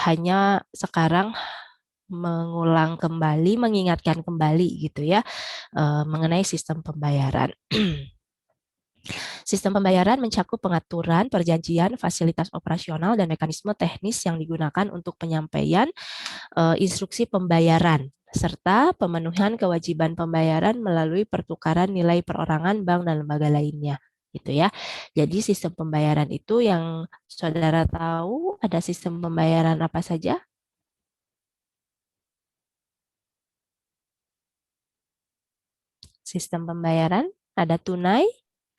hanya sekarang mengulang kembali, mengingatkan kembali gitu ya mengenai sistem pembayaran. Sistem pembayaran mencakup pengaturan, perjanjian, fasilitas operasional, dan mekanisme teknis yang digunakan untuk penyampaian instruksi pembayaran serta pemenuhan kewajiban pembayaran melalui pertukaran nilai perorangan bank dan lembaga lainnya gitu ya. Jadi sistem pembayaran itu yang saudara tahu ada sistem pembayaran apa saja? Sistem pembayaran ada tunai,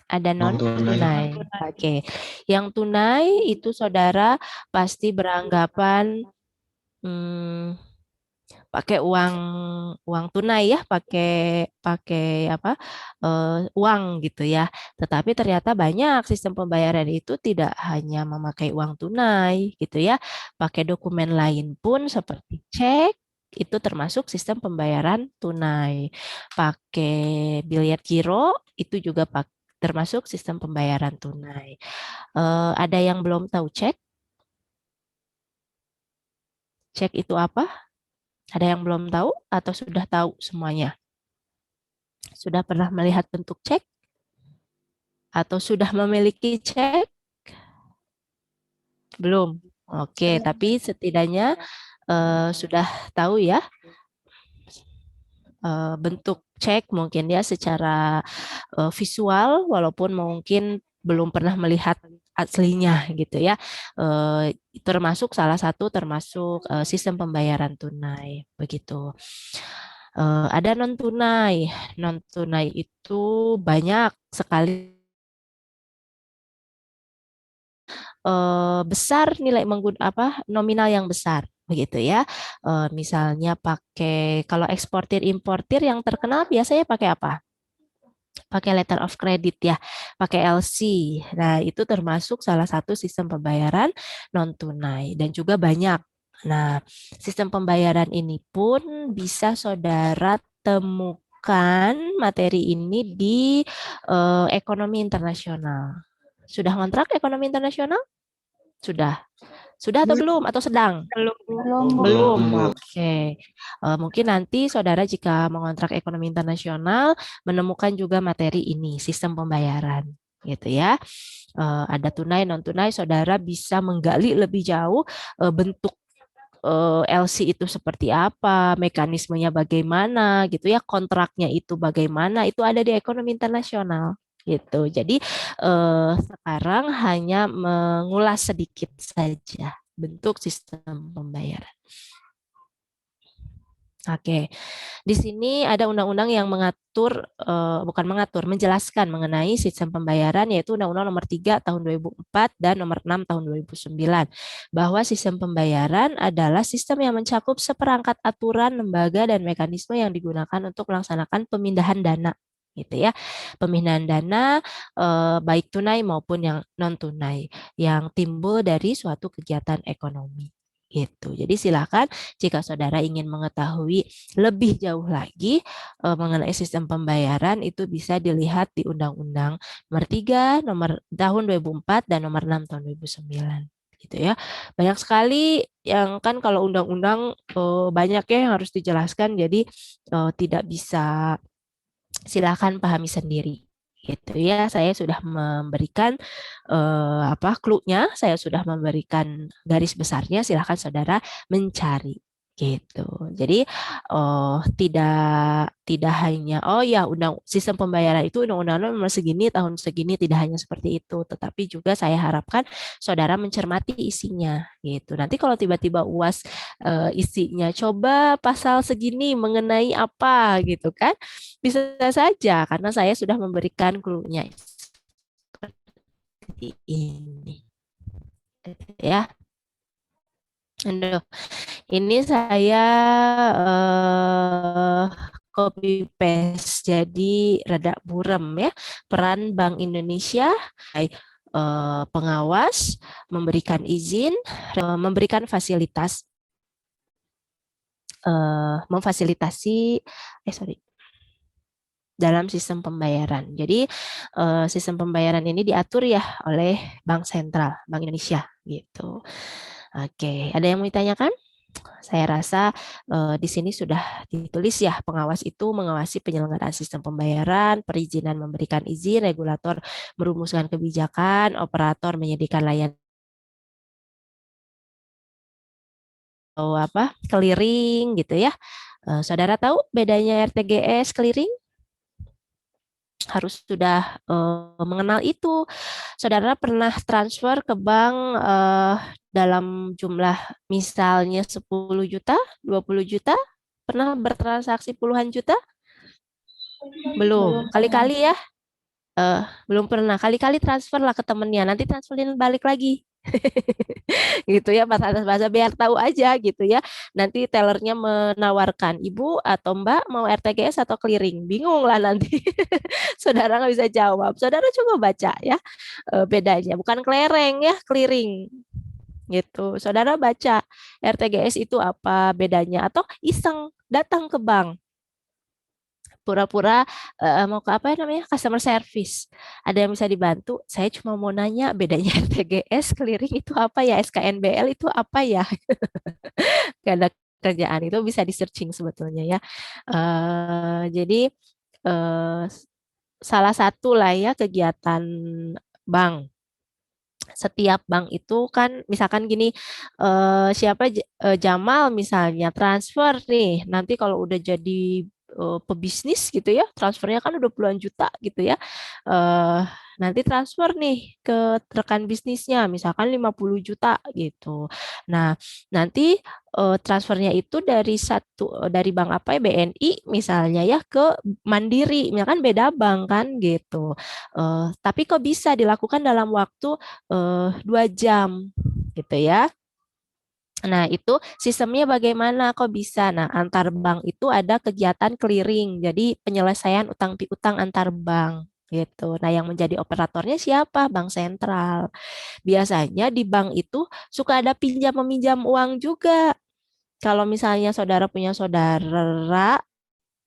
ada Non tunai. non-tunai. Oke. Yang tunai itu saudara pasti beranggapan hmm, pakai uang uang tunai ya, pakai pakai apa uang gitu ya. Tetapi ternyata banyak sistem pembayaran itu tidak hanya memakai uang tunai gitu ya, pakai dokumen lain pun seperti cek itu termasuk sistem pembayaran tunai. Pakai biliet giro itu juga termasuk sistem pembayaran tunai. Ada yang belum tahu cek? Cek itu apa? Ada yang belum tahu atau sudah tahu semuanya? Sudah pernah melihat bentuk cek atau sudah memiliki cek? Belum. Oke, tapi setidaknya sudah tahu ya bentuk cek mungkin ya secara visual walaupun mungkin belum pernah melihat aslinya gitu ya. Termasuk salah satu termasuk sistem pembayaran tunai begitu. Ada non tunai. Non tunai itu banyak sekali besar nilai apa nominal yang besar begitu ya. Misalnya pakai kalau eksportir importir yang terkenal biasanya pakai apa? Pakai letter of credit ya, pakai LC. Nah, itu termasuk salah satu sistem pembayaran non tunai dan juga banyak. Nah, sistem pembayaran ini pun bisa saudara temukan materi ini di ekonomi internasional. Sudah ngontrak ekonomi internasional? Sudah. Sudah atau belum? Atau sedang? Belum, Bu. Belum. Belum. Oke. Mungkin nanti saudara jika mengontrak ekonomi internasional menemukan juga materi ini, sistem pembayaran, gitu ya. Ada tunai, non tunai, saudara bisa menggali lebih jauh bentuk LC itu seperti apa, mekanismenya bagaimana, gitu ya, kontraknya itu bagaimana, itu ada di ekonomi internasional. Gitu. Jadi sekarang hanya mengulas sedikit saja bentuk sistem pembayaran. Oke, di sini ada undang-undang yang mengatur, bukan mengatur, menjelaskan mengenai sistem pembayaran, yaitu Undang-Undang Nomor 3 Tahun 2004 dan Nomor 6 Tahun 2009, bahwa sistem pembayaran adalah sistem yang mencakup seperangkat aturan, lembaga, dan mekanisme yang digunakan untuk melaksanakan pemindahan dana gitu ya, pemindahan dana baik tunai maupun yang non tunai yang timbul dari suatu kegiatan ekonomi gitu. Jadi silakan jika saudara ingin mengetahui lebih jauh lagi mengenai sistem pembayaran itu bisa dilihat di Undang-Undang Nomor 3 Nomor tahun 2004 dan Nomor 6 tahun 2009 gitu ya. Banyak sekali yang kan kalau undang-undang banyak ya yang harus dijelaskan jadi tidak bisa silakan pahami sendiri gitu ya. Saya sudah memberikan apa clue-nya, saya sudah memberikan garis besarnya, silakan saudara mencari gitu. Jadi tidak hanya oh ya undang sistem pembayaran itu undang-undang nomor segini tahun segini, tidak hanya seperti itu, tetapi juga saya harapkan saudara mencermati isinya gitu. Nanti kalau tiba-tiba UAS isinya coba pasal segini mengenai apa gitu kan, bisa saja karena saya sudah memberikan clue-nya seperti ini. Ya. Aduh, ini saya copy paste jadi rada burem ya. Peran Bank Indonesia pengawas, memberikan izin, memberikan fasilitas, memfasilitasi, sorry, dalam sistem pembayaran. Jadi sistem pembayaran ini diatur ya oleh Bank Sentral, Bank Indonesia gitu. Oke, ada yang mau ditanyakan? Saya rasa di sini sudah ditulis ya, pengawas itu mengawasi penyelenggaraan sistem pembayaran, perizinan memberikan izin, regulator merumuskan kebijakan, operator menyediakan layanan atau apa, clearing gitu ya. Saudara tahu bedanya RTGS clearing? Harus sudah mengenal itu. Saudara pernah transfer ke bank dalam jumlah misalnya 10 juta, 20 juta? Pernah bertransaksi puluhan juta? Belum. Belum pernah. Kali-kali ya? Eh, belum pernah. Kali-kali transfer lah ke temennya. Nanti transferin balik lagi. Gitu ya, atas bahasa biar tahu aja gitu ya. Nanti tellernya menawarkan, Ibu atau Mbak mau RTGS atau clearing. Bingung lah nanti. Saudara nggak bisa jawab. Saudara coba baca ya bedanya. Bukan kelereng ya, clearing gitu. Saudara baca RTGS itu apa bedanya atau iseng datang ke bank pura-pura mau ke apa ya namanya customer service. Ada yang bisa dibantu? Saya cuma mau nanya bedanya RTGS clearing itu apa ya, SKNBL itu apa ya? Gak ada kerjaan itu bisa di searching sebetulnya ya. Jadi eh, salah satu lah ya kegiatan bank. Setiap bank itu kan misalkan gini Jamal misalnya transfer nih nanti kalau udah jadi pebisnis gitu ya transfernya kan udah puluhan juta gitu ya eh nanti transfer nih ke rekan bisnisnya misalkan 50 juta gitu. Nah, nanti transfernya itu dari bank apa ya BNI misalnya ya ke Mandiri, misalkan beda bank kan gitu. Tapi kok bisa dilakukan dalam waktu 2 jam gitu ya. Nah, itu sistemnya bagaimana kok bisa? Nah, antar bank itu ada kegiatan clearing, jadi penyelesaian utang piutang antar bank gitu. Nah, yang menjadi operatornya siapa? Bank sentral. Biasanya di bank itu suka ada pinjam meminjam uang juga. Kalau misalnya saudara punya saudara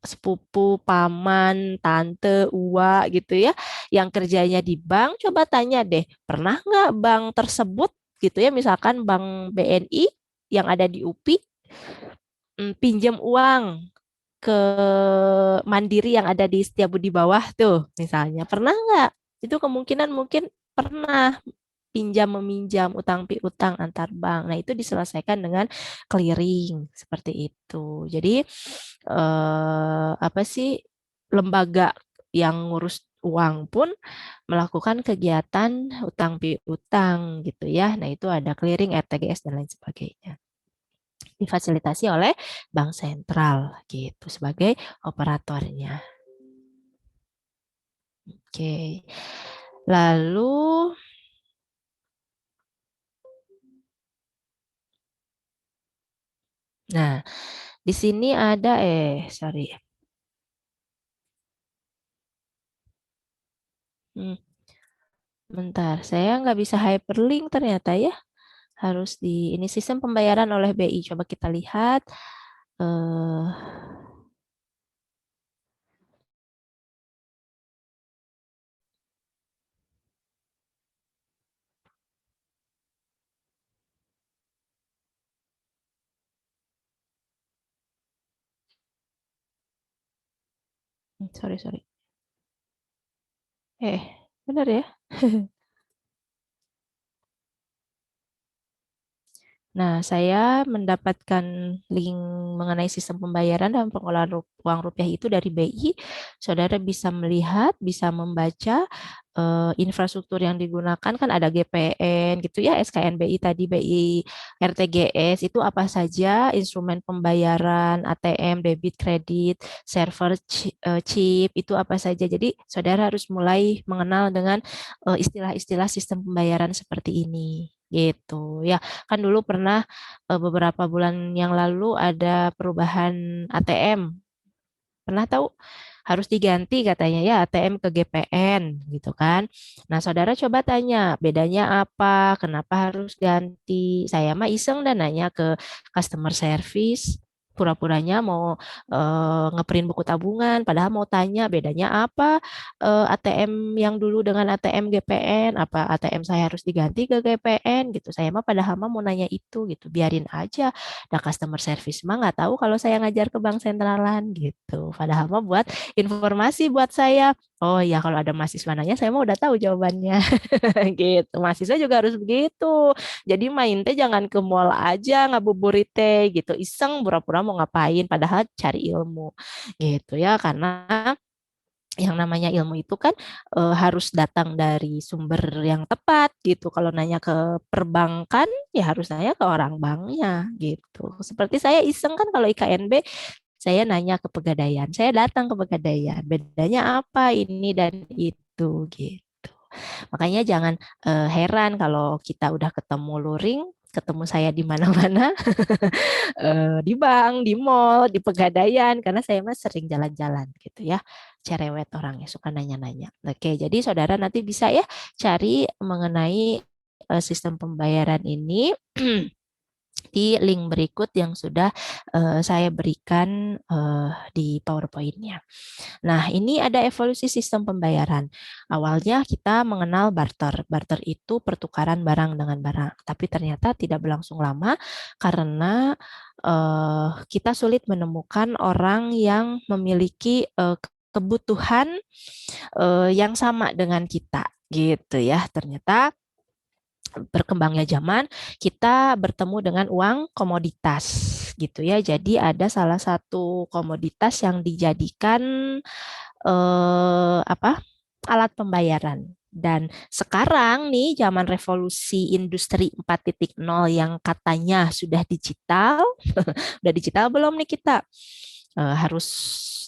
sepupu, paman, tante, uwa gitu ya, yang kerjanya di bank, coba tanya deh, pernah nggak bank tersebut gitu ya, misalkan bank BNI yang ada di UPI pinjam uang ke Mandiri yang ada di Setiabudi bawah tuh, misalnya, pernah nggak? Itu kemungkinan mungkin pernah pinjam meminjam utang piutang antar bank. Nah, itu diselesaikan dengan clearing seperti itu. Jadi apa sih lembaga yang ngurus uang pun melakukan kegiatan utang piutang gitu ya. Nah, itu ada clearing, RTGS dan lain sebagainya. Difasilitasi oleh bank sentral gitu sebagai operatornya. Oke. Lalu nah, di sini ada sorry. Hmm, bentar, saya nggak bisa hyperlink ternyata ya. Harus di ini sistem pembayaran oleh BI. Coba kita lihat. eh sorry sorry. Benar ya? Nah, saya mendapatkan link mengenai sistem pembayaran dan pengelolaan uang rupiah itu dari BI. Saudara bisa melihat, bisa membaca infrastruktur yang digunakan kan ada GPN gitu ya, SKNBI tadi, BI, RTGS itu apa saja, instrumen pembayaran, ATM, debit, kredit, server, chip itu apa saja. Jadi saudara harus mulai mengenal dengan istilah-istilah sistem pembayaran seperti ini. Gitu ya. Kan dulu pernah beberapa bulan yang lalu ada perubahan ATM. Pernah tahu? Harus diganti katanya ya ATM ke GPN gitu kan. Nah, saudara coba tanya bedanya apa, kenapa harus ganti. Saya mah iseng dan nanya ke customer service. pura-puranya mau ngeprint buku tabungan, padahal mau tanya bedanya apa ATM yang dulu dengan ATM GPN, apa ATM saya harus diganti ke GPN gitu. Saya mah padahal mah mau nanya itu gitu, biarin aja. Nah customer service mah nggak tahu kalau saya ngajar ke bank sentralan gitu. Padahal mah buat informasi buat saya. Oh ya kalau ada mahasiswa nanya, saya mah udah tahu jawabannya gitu. Mahasiswa juga harus begitu. Jadi main teh jangan ke mall aja ngabuburit teh gitu. Iseng pura-pura mau ngapain padahal cari ilmu gitu ya. Karena yang namanya ilmu itu kan harus datang dari sumber yang tepat gitu. Kalau nanya ke perbankan ya harus nanya ke orang banknya gitu. Seperti saya iseng kan kalau IKNB saya nanya ke Pegadaian. Saya datang ke Pegadaian. Bedanya apa ini dan itu gitu. Makanya jangan heran kalau kita udah ketemu luring, ketemu saya di mana-mana, di bank, di mall, di Pegadaian, karena saya mah sering jalan-jalan gitu ya, cerewet orangnya, suka nanya-nanya. Oke, jadi saudara nanti bisa ya cari mengenai sistem pembayaran ini di link berikut yang sudah saya berikan di PowerPoint-nya. Nah, ini ada evolusi sistem pembayaran. Awalnya kita mengenal barter. Barter itu pertukaran barang dengan barang, tapi ternyata tidak berlangsung lama karena kita sulit menemukan orang yang memiliki kebutuhan yang sama dengan kita, gitu ya. Ternyata berkembangnya zaman, kita bertemu dengan uang komoditas gitu ya. Jadi ada salah satu komoditas yang dijadikan apa? Alat pembayaran. Dan sekarang nih zaman revolusi industri 4.0 yang katanya sudah digital, udah digital belum nih kita? Harus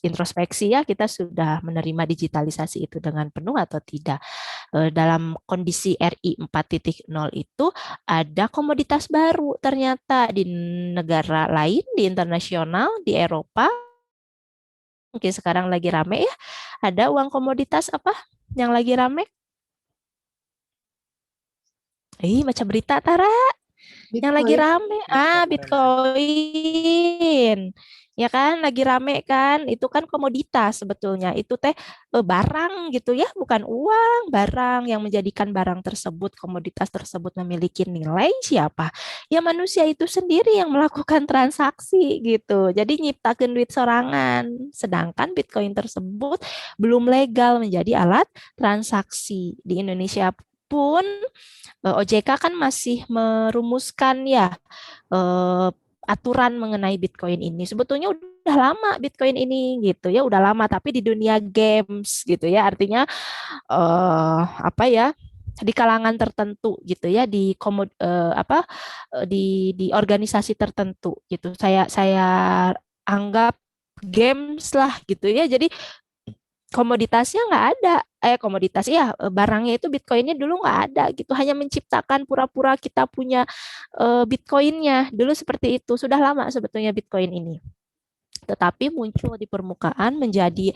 introspeksi ya, kita sudah menerima digitalisasi itu dengan penuh atau tidak. Dalam kondisi RI 4.0 itu ada komoditas baru ternyata di negara lain, di internasional, di Eropa. Mungkin sekarang lagi rame ya. Ada uang komoditas apa yang lagi rame? Baca berita Tara. Yang lagi Bitcoin, rame, cryptocurrency. Bitcoin. Ya kan, lagi rame kan? Itu kan komoditas sebetulnya. Itu teh barang gitu ya, bukan uang, barang yang menjadikan barang tersebut, komoditas tersebut memiliki nilai siapa? Ya manusia itu sendiri yang melakukan transaksi gitu. Jadi nyiptakan duit sorangan. Sedangkan Bitcoin tersebut belum legal menjadi alat transaksi di Indonesia pun. OJK kan masih merumuskan ya eh, aturan mengenai Bitcoin ini. Sebetulnya udah lama Bitcoin ini gitu ya, udah lama tapi di dunia games gitu ya. Artinya apa ya? Di kalangan tertentu gitu ya, di apa di organisasi tertentu gitu. Saya anggap games lah gitu ya. Jadi komoditasnya nggak ada, komoditas ya barangnya itu Bitcoinnya dulu nggak ada gitu, hanya menciptakan pura-pura kita punya Bitcoinnya dulu seperti itu. Sudah lama sebetulnya Bitcoin ini, tetapi muncul di permukaan menjadi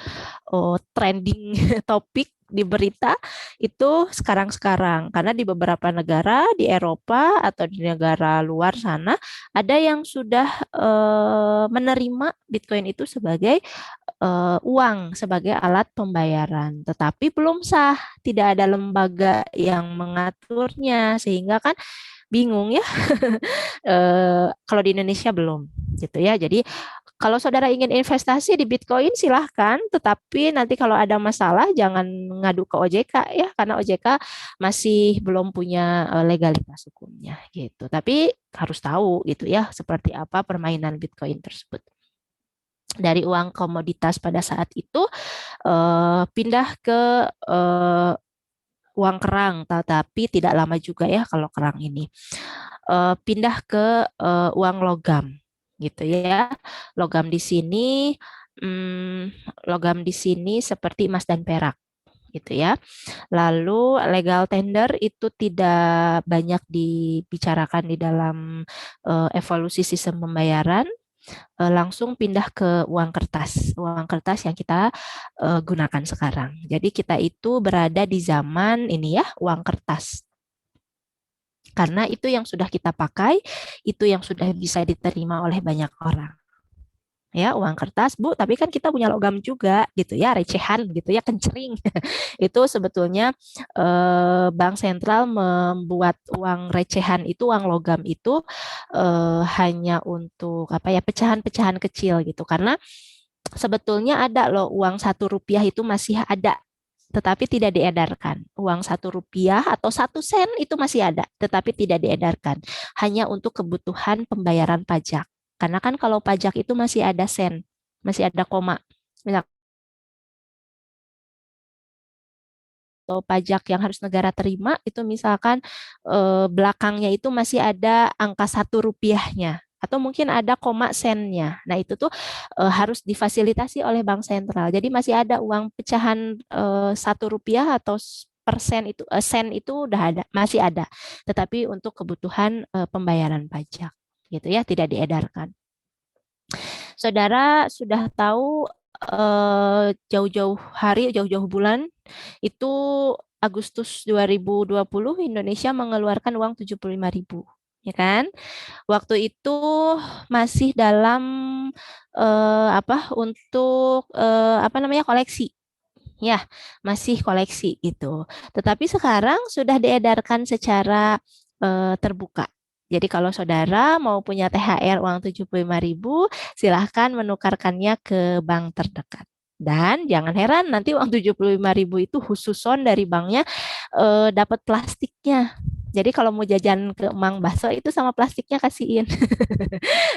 trending topik di berita itu sekarang-sekarang, karena di beberapa negara di Eropa atau di negara luar sana ada yang sudah menerima Bitcoin itu sebagai uang, sebagai alat pembayaran, tetapi belum sah, tidak ada lembaga yang mengaturnya, sehingga kan bingung ya. Kalau di Indonesia belum gitu ya. Jadi kalau saudara ingin investasi di Bitcoin silahkan, tetapi nanti kalau ada masalah jangan ngadu ke OJK ya, karena OJK masih belum punya legalitas hukumnya gitu. Tapi harus tahu gitu ya seperti apa permainan Bitcoin tersebut. Dari uang komoditas pada saat itu pindah ke eh, uang kerang, tetapi tidak lama juga ya kalau kerang ini. Pindah ke uang logam gitu ya. Logam di sini logam di sini seperti emas dan perak gitu ya. Lalu legal tender itu tidak banyak dibicarakan di dalam evolusi sistem pembayaran, langsung pindah ke uang kertas. Uang kertas yang kita gunakan sekarang. Jadi kita itu berada di zaman ini ya, uang kertas. Karena itu yang sudah kita pakai, itu yang sudah bisa diterima oleh banyak orang. ya uang kertas Bu, tapi kan kita punya logam juga gitu ya, recehan gitu ya, kencering. Itu sebetulnya bank sentral membuat uang recehan itu, uang logam itu hanya untuk apa ya, pecahan-pecahan kecil gitu, karena sebetulnya ada loh uang 1 rupiah itu masih ada, tetapi tidak diedarkan. Uang 1 rupiah atau 1 sen itu masih ada, tetapi tidak diedarkan. Hanya untuk kebutuhan pembayaran pajak. Karena kan kalau pajak itu masih ada sen, masih ada koma. Misal atau pajak yang harus negara terima itu misalkan belakangnya itu masih ada angka 1 rupiahnya atau mungkin ada koma sennya. Nah itu tuh harus difasilitasi oleh bank sentral. Jadi masih ada uang pecahan 1 rupiah atau persen itu sen itu udah ada, masih ada. Tetapi untuk kebutuhan pembayaran pajak gitu ya, tidak diedarkan. Saudara sudah tahu jauh-jauh hari, jauh-jauh bulan itu Agustus 2020 Indonesia mengeluarkan uang 75.000, ya kan? Waktu itu masih dalam apa untuk apa namanya, koleksi. Ya, masih koleksi gitu. Tetapi sekarang sudah diedarkan secara terbuka. Jadi kalau saudara mau punya THR uang 75.000, silahkan menukarkannya ke bank terdekat. Dan jangan heran nanti uang 75.000 itu khususon dari banknya dapat plastiknya. Jadi kalau mau jajan ke Mang Bakso itu sama plastiknya kasihin.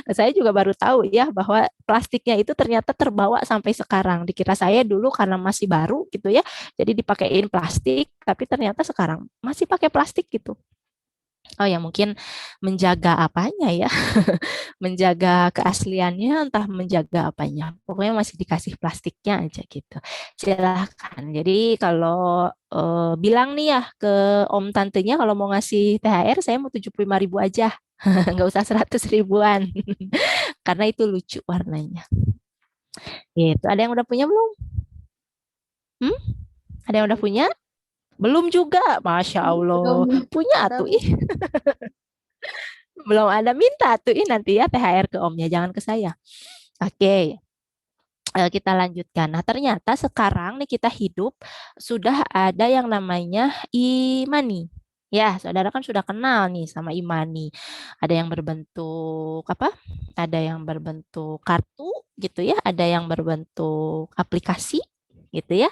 Saya juga baru tahu ya bahwa plastiknya itu ternyata terbawa sampai sekarang. Dikira saya dulu karena masih baru gitu ya, jadi dipakein plastik, tapi ternyata sekarang masih pakai plastik gitu. Oh ya mungkin menjaga apanya ya, menjaga keasliannya, entah menjaga apanya. Pokoknya masih dikasih plastiknya aja gitu. Silahkan. Jadi kalau bilang nih ya ke om tantenya kalau mau ngasih THR saya mau 75.000 aja. Nggak usah 100 ribuan. Karena itu lucu warnanya. Gitu. Ada yang udah punya belum? Hmm? Ada yang udah punya? Belum juga. Masya Allah. Belum Punya ada tuh. Bu. Ih, belum ada, minta tuh. Ih, nanti ya THR ke omnya. Jangan ke saya. Oke. Kita lanjutkan. Nah, ternyata sekarang nih kita hidup sudah ada yang namanya e-money. Ya, saudara kan sudah kenal nih sama e-money. Ada yang berbentuk apa? Ada yang berbentuk kartu gitu ya, ada yang berbentuk aplikasi gitu ya.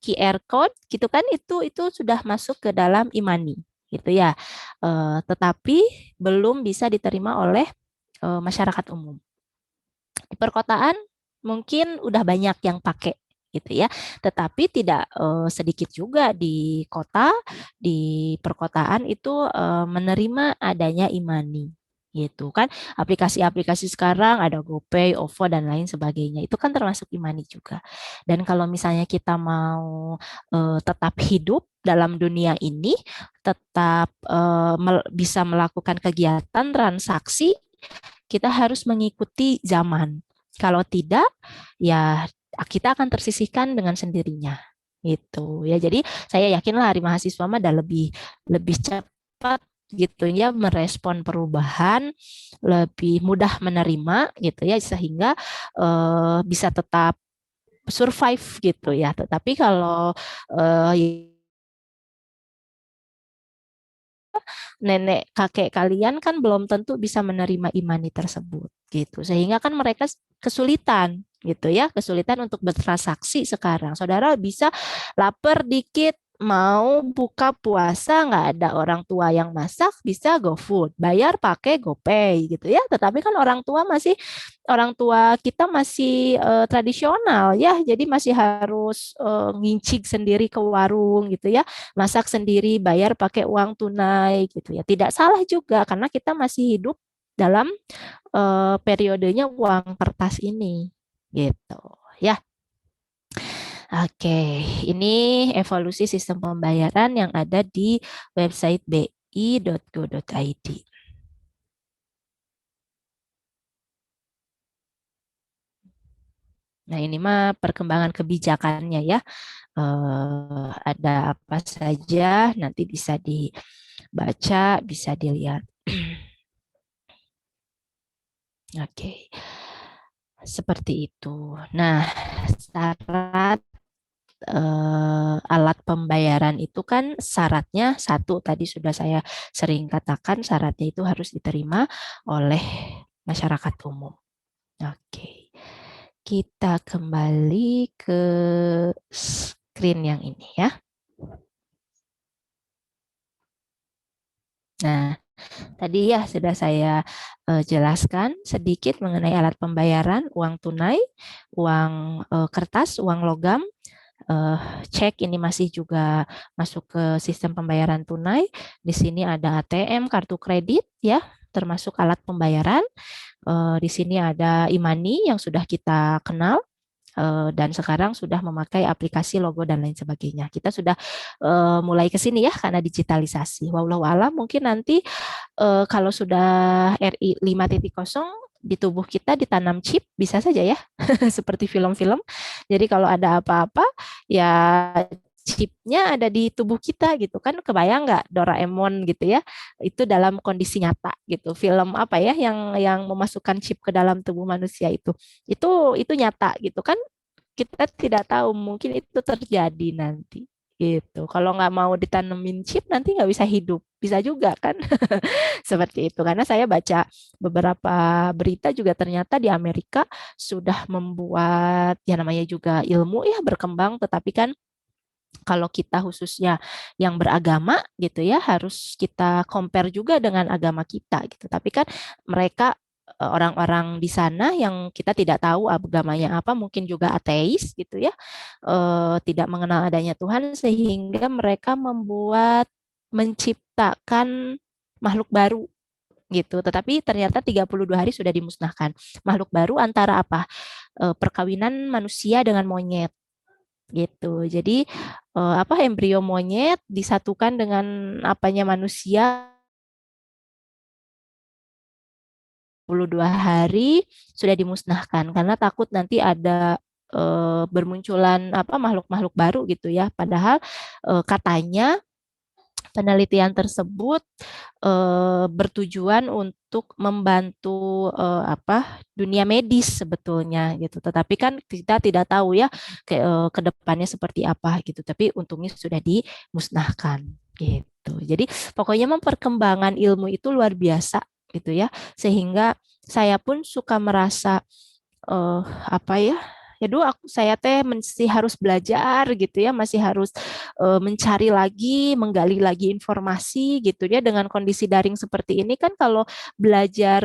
QR code gitu kan, itu sudah masuk ke dalam e-money gitu ya. Tetapi belum bisa diterima oleh masyarakat umum. Di perkotaan mungkin udah banyak yang pakai gitu ya. Tetapi tidak sedikit juga di kota, di perkotaan itu menerima adanya e-money gitu kan. Aplikasi-aplikasi sekarang ada GoPay, OVO dan lain sebagainya. Itu kan termasuk e-money juga. Dan kalau misalnya kita mau tetap hidup dalam dunia ini, tetap bisa melakukan kegiatan transaksi, kita harus mengikuti zaman. Kalau tidak, ya kita akan tersisihkan dengan sendirinya. Gitu ya. Jadi saya yakinlah hari mahasiswa mah ada lebih lebih cepat gitu ya merespon perubahan, lebih mudah menerima gitu ya sehingga bisa tetap survive gitu ya. Tetapi kalau nenek kakek kalian kan belum tentu bisa menerima imani tersebut gitu. Sehingga kan mereka kesulitan gitu ya, kesulitan untuk bertransaksi sekarang. Saudara bisa lapar dikit mau buka puasa nggak ada orang tua yang masak bisa GoFood, bayar pakai GoPay gitu ya. Tetapi kan orang tua kita masih tradisional ya, jadi masih harus ngincik sendiri ke warung gitu ya, masak sendiri, bayar pakai uang tunai gitu ya. Tidak salah juga karena kita masih hidup dalam periodenya uang kertas ini gitu ya. Oke, ini evolusi sistem pembayaran yang ada di website bi.go.id. Nah, ini mah perkembangan kebijakannya ya. Ada apa saja nanti bisa dibaca, bisa dilihat. Oke. Seperti itu. Nah, syarat alat pembayaran itu kan syaratnya satu, tadi sudah saya sering katakan, syaratnya itu harus diterima oleh masyarakat umum. Oke, kita kembali ke screen yang ini ya. Nah, tadi ya sudah saya jelaskan sedikit mengenai alat pembayaran, uang tunai, uang kertas, uang logam, eh, cek ini masih juga masuk ke sistem pembayaran tunai. Di sini ada ATM, kartu kredit ya, termasuk alat pembayaran. Di sini ada e-money yang sudah kita kenal, dan sekarang sudah memakai aplikasi logo dan lain sebagainya. Kita sudah mulai ke sini ya karena digitalisasi. Wallahu alam mungkin nanti kalau sudah RI 5.0 di tubuh kita ditanam chip bisa saja ya seperti film-film. Jadi kalau ada apa-apa ya chipnya ada di tubuh kita gitu kan, kebayang nggak Doraemon gitu ya, itu dalam kondisi nyata gitu, film apa ya yang memasukkan chip ke dalam tubuh manusia itu nyata gitu kan, kita tidak tahu mungkin itu terjadi nanti gitu. Kalau nggak mau ditanemin chip nanti nggak bisa hidup, bisa juga kan. Seperti itu. Karena saya baca beberapa berita juga ternyata di Amerika sudah membuat ya namanya juga ilmu ya berkembang, tetapi kan kalau kita khususnya yang beragama gitu ya harus kita compare juga dengan agama kita gitu. Tapi kan mereka orang-orang di sana yang kita tidak tahu agamanya apa, mungkin juga ateis gitu ya, tidak mengenal adanya Tuhan sehingga mereka menciptakan makhluk baru gitu. Tetapi ternyata 32 hari sudah dimusnahkan. Makhluk baru antara apa? Perkawinan manusia dengan monyet gitu. Jadi apa embrio monyet disatukan dengan apanya manusia 22 hari sudah dimusnahkan karena takut nanti ada bermunculan apa makhluk-makhluk baru gitu ya. Padahal katanya penelitian tersebut bertujuan untuk membantu apa dunia medis sebetulnya gitu. Tetapi kan kita tidak tahu ya ke depannya seperti apa gitu. Tapi untungnya sudah dimusnahkan gitu. Jadi pokoknya perkembangan ilmu itu luar biasa gitu ya. Sehingga saya pun suka merasa eh apa ya, ya dulu saya teh masih harus belajar gitu ya, masih harus mencari lagi, menggali lagi informasi gitu ya. Dengan kondisi daring seperti ini kan kalau belajar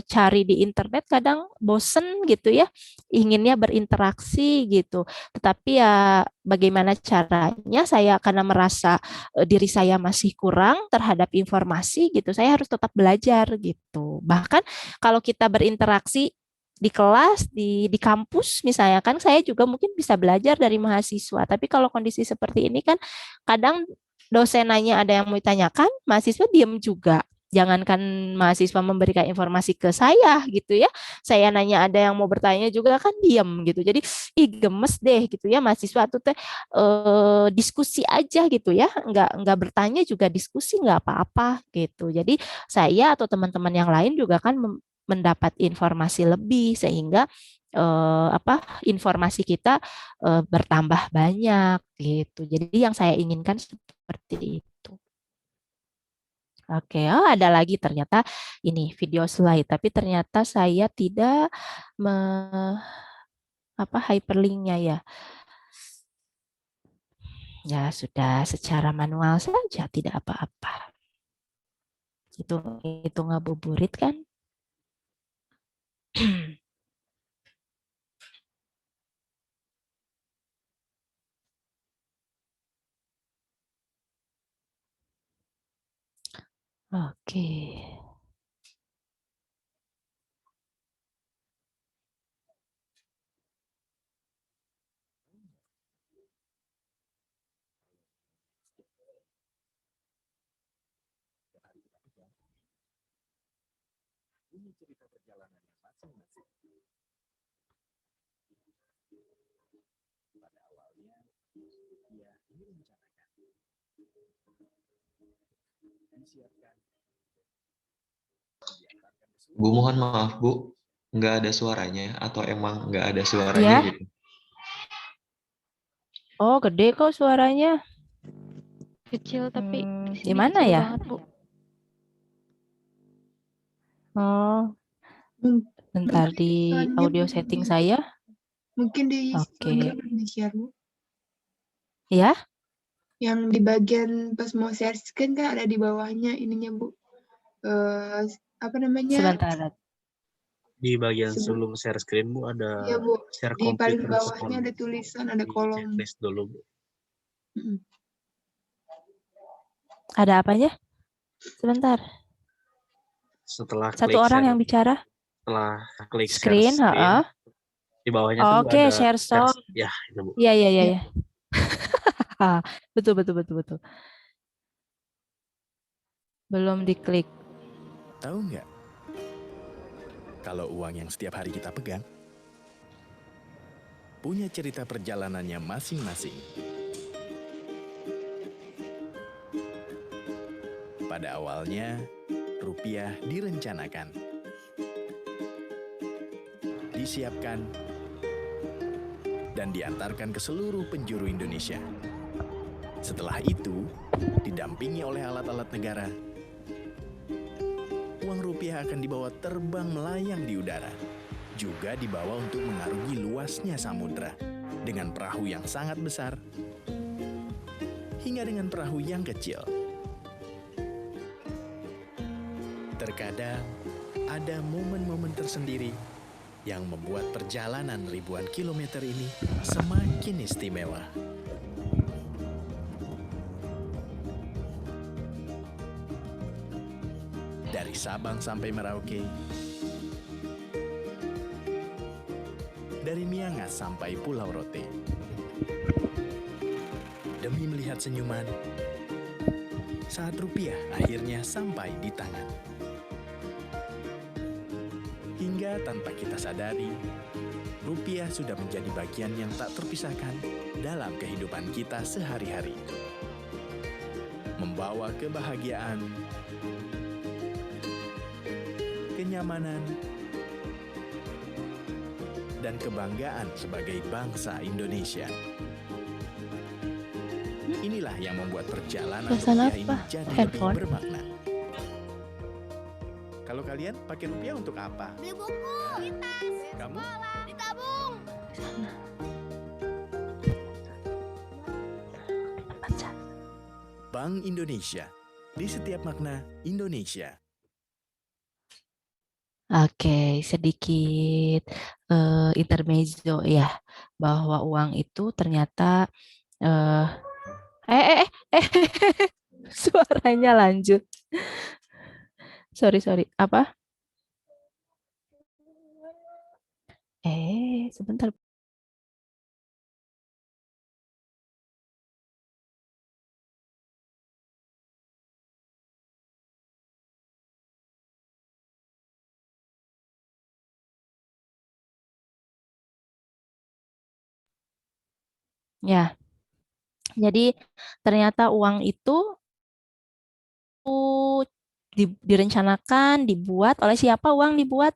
cari di internet kadang bosen gitu ya, inginnya berinteraksi gitu. Tetapi ya bagaimana caranya, saya karena merasa diri saya masih kurang terhadap informasi gitu, saya harus tetap belajar gitu. Bahkan kalau kita berinteraksi di kelas, di kampus misalnya kan saya juga mungkin bisa belajar dari mahasiswa. Tapi kalau kondisi seperti ini kan kadang dosen nanya ada yang mau ditanyakan, mahasiswa diam juga. Jangankan mahasiswa memberikan informasi ke saya gitu ya. Saya nanya ada yang mau bertanya juga kan diam gitu. Jadi ih gemes deh gitu ya, mahasiswa tuh teh diskusi aja gitu ya. Enggak bertanya juga diskusi nggak apa-apa gitu. Jadi saya atau teman-teman yang lain juga kan mendapat informasi lebih sehingga apa informasi kita bertambah banyak gitu. Jadi yang saya inginkan seperti itu. Oke, oh ada lagi ternyata ini video slide, tapi ternyata saya tidak me, apa hyperlinknya ya. Ya sudah secara manual saja tidak apa-apa. Itu ngabuburit kan? Oke. Bu, mohon maaf Bu, nggak ada suaranya atau emang nggak ada suaranya Ya, gitu? oh gede kok suaranya. Kecil tapi di Di sini mana kecil ya? banget, Bu. Oh, bentar Mungkin di soalnya audio setting saya. mungkin di Oke. di share, Bu. Ya, Yang di bagian pas mau share screen kan ada di bawahnya ininya, Bu. Apa namanya? sebentar. Di bagian Sebut- sebelum share screen, Bu, ada Iya, Bu. share Di paling computer bawahnya phone. ada tulisan, ada Di kolom. checklist dulu, Bu. Mm-mm. Ada apanya? Sebentar. Setelah Satu klik orang share, yang bicara. setelah klik share Screen, screen, heeh. di bawahnya tuh Oke, ada share share, song. ya itu, Bu. Iya, iya, iya, iya. Betul, betul, betul, betul. Belum diklik. Tahu nggak? Kalau uang yang setiap hari kita pegang, punya cerita perjalanannya masing-masing. Pada awalnya, rupiah direncanakan, disiapkan, dan diantarkan ke seluruh penjuru Indonesia. Setelah itu, didampingi oleh alat-alat negara, uang rupiah akan dibawa terbang melayang di udara. Juga dibawa untuk mengarungi luasnya samudra dengan perahu yang sangat besar hingga dengan perahu yang kecil. Terkadang ada momen-momen tersendiri yang membuat perjalanan ribuan kilometer ini semakin istimewa. Dari Sabang sampai Merauke, dari Miangas sampai Pulau Rote. Demi melihat senyuman saat rupiah akhirnya sampai di tangan. Hingga tanpa kita sadari, rupiah sudah menjadi bagian yang tak terpisahkan dalam kehidupan kita sehari-hari. Membawa kebahagiaan, kenyamanan, dan kebanggaan sebagai bangsa Indonesia. Inilah yang membuat perjalanan Pesan rupiah apa? ini jadi Handphone? lebih bermakna. Kalau kalian pakai rupiah untuk apa? Beli buku, di tas, Kamu? ditabung. Bank Indonesia. Di setiap makna Indonesia. Oke, sedikit intermezzo ya, bahwa uang itu ternyata eh eh, suaranya lanjut. Sorry, apa? Sebentar. Ya, jadi ternyata uang itu direncanakan, dibuat oleh siapa uang dibuat?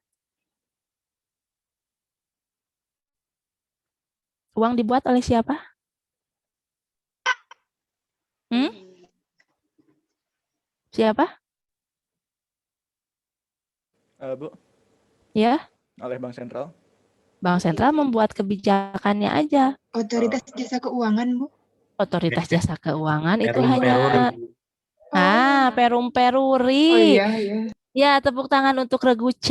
Uang dibuat oleh siapa? Siapa? Bu, Ya, oleh Bank Sentral. Bank Sentral membuat kebijakannya aja. Otoritas Jasa Keuangan, Bu. Otoritas Jasa Keuangan itu Perum, hanya Perum Peruri. Oh iya, iya. Ya, tepuk tangan untuk Regu C,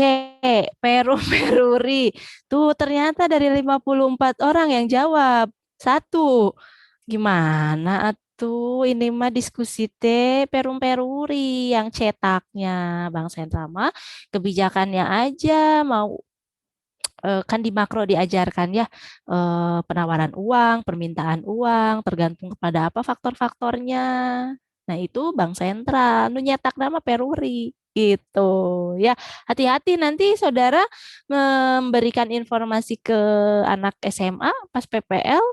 Perum Peruri. Tuh ternyata dari 54 orang yang jawab. 1. Gimana atuh? Ini mah diskusi Perum Peruri yang cetaknya Bank Sentral mah kebijakannya aja mau kan di makro diajarkan ya penawaran uang, permintaan uang, tergantung kepada apa faktor-faktornya. Nah itu Bank Sentral, nu nyetak nama Peruri gitu ya. Hati-hati nanti saudara memberikan informasi ke anak SMA pas PPL,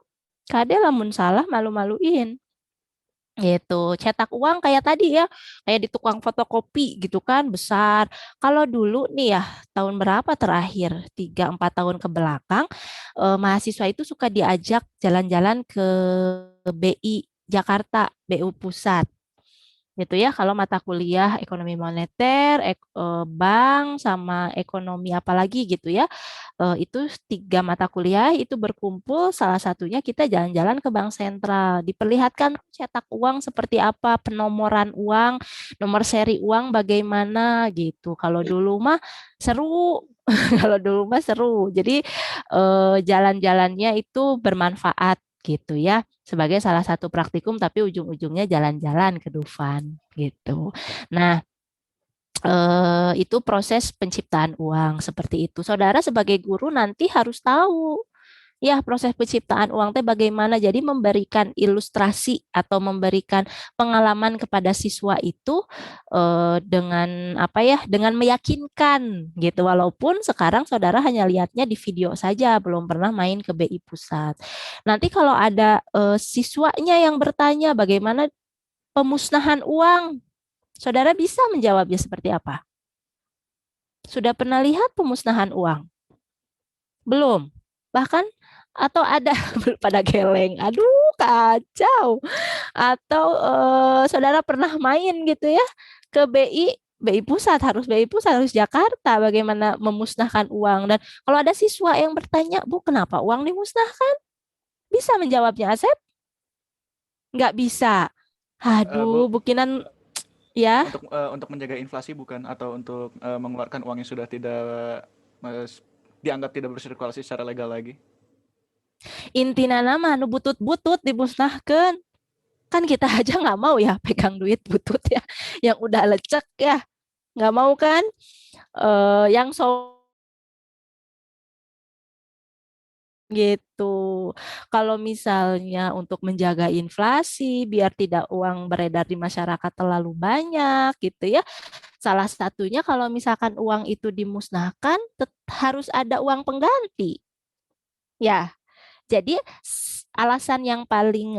kade lamun salah malu-maluin. Gitu. Cetak uang kayak tadi ya, kayak di tukang fotokopi gitu kan, besar. Kalau dulu nih ya, tahun berapa terakhir, 3-4 tahun ke belakang, mahasiswa itu suka diajak jalan-jalan ke BI Jakarta, BU Pusat. Gitu ya, kalau mata kuliah ekonomi moneter, bank, sama ekonomi apalagi gitu ya. Itu 3 mata kuliah itu berkumpul, salah satunya kita jalan-jalan ke bank sentral. Diperlihatkan cetak uang seperti apa, penomoran uang, nomor seri uang bagaimana gitu. Kalau dulu mah seru, kalau dulu mah seru. Jadi jalan-jalannya itu bermanfaat gitu ya, sebagai salah satu praktikum, tapi ujung-ujungnya jalan-jalan ke Dufan gitu. Nah, itu proses penciptaan uang seperti itu. Saudara sebagai guru nanti harus tahu ya proses penciptaan uang teh bagaimana. Jadi memberikan ilustrasi atau memberikan pengalaman kepada siswa itu dengan apa ya? Dengan meyakinkan gitu. Walaupun sekarang saudara hanya lihatnya di video saja, belum pernah main ke BI Pusat. Nanti kalau ada siswanya yang bertanya bagaimana pemusnahan uang, saudara bisa menjawabnya seperti apa? Sudah pernah lihat pemusnahan uang? Belum. Bahkan atau ada pada geleng. Aduh, kacau. Atau saudara pernah main gitu ya ke BI Pusat, harus BI Pusat, harus Jakarta, bagaimana memusnahkan uang. Dan kalau ada siswa yang bertanya, Bu, kenapa uang dimusnahkan? Bisa menjawabnya, Asep? Nggak bisa. Aduh, Bu, bukinan ya. untuk menjaga inflasi bukan, atau untuk mengeluarkan uang yang sudah tidak dianggap tidak bersirkulasi secara legal lagi. Intina nama nu butut-butut dimusnahkan. Kan kita aja nggak mau ya pegang duit butut ya, yang udah lecek ya, nggak mau kan. Yang gitu. Kalau misalnya untuk menjaga inflasi biar tidak uang beredar di masyarakat terlalu banyak gitu ya. Salah satunya kalau misalkan uang itu dimusnahkan harus ada uang pengganti. Ya. Jadi alasan yang paling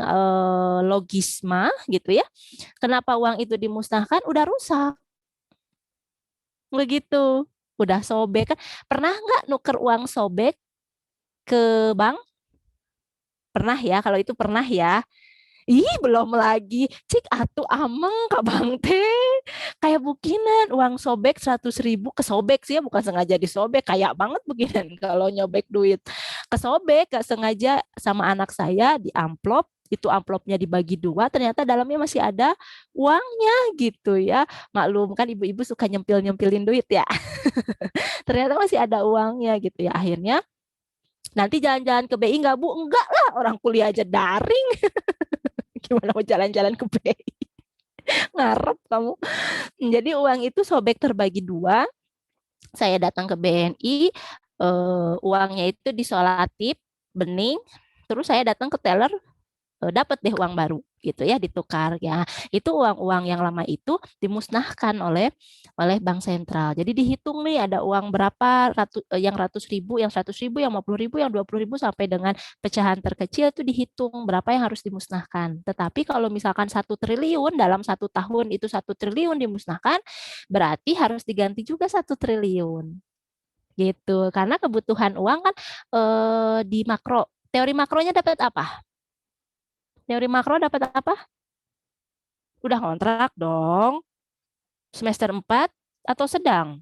logis mah gitu ya. Kenapa uang itu dimusnahkan? Udah rusak. Begitu. Udah sobek kan. Pernah nggak nuker uang sobek ke bank? Pernah ya, kalau itu pernah ya. Ih, belum lagi. Cik atuh ameng Kak Bang teh. Kayak bukinan uang sobek 100.000 kesobek sih ya, bukan sengaja disobek. Kayak banget bukinan kalau nyobek duit. Kesobek gak sengaja sama anak saya di amplop. Itu amplopnya dibagi 2, ternyata dalamnya masih ada uangnya gitu ya. Maklum kan ibu-ibu suka nyempil-nyempilin duit ya. Ternyata masih ada uangnya gitu ya. Akhirnya nanti jalan-jalan ke BI nggak Bu? Enggak lah, orang kuliah aja daring. Gimana mau jalan-jalan ke BI? Ngarep kamu. Jadi uang itu sobek terbagi 2. Saya datang ke BNI, uangnya itu disolatif, bening. Terus saya datang ke teller, dapat deh uang baru gitu ya, ditukar ya. Itu uang-uang yang lama itu dimusnahkan oleh bank sentral. Jadi dihitung nih ada uang berapa, yang 100.000, yang 100.000, yang 50.000, yang 20.000 sampai dengan pecahan terkecil itu dihitung berapa yang harus dimusnahkan. Tetapi kalau misalkan 1 triliun dalam 1 tahun itu 1 triliun dimusnahkan, berarti harus diganti juga 1 triliun gitu. Karena kebutuhan uang kan di makro. Teori makronya dapat apa? Teori makro dapat apa? Udah kontrak dong. Semester 4 atau sedang?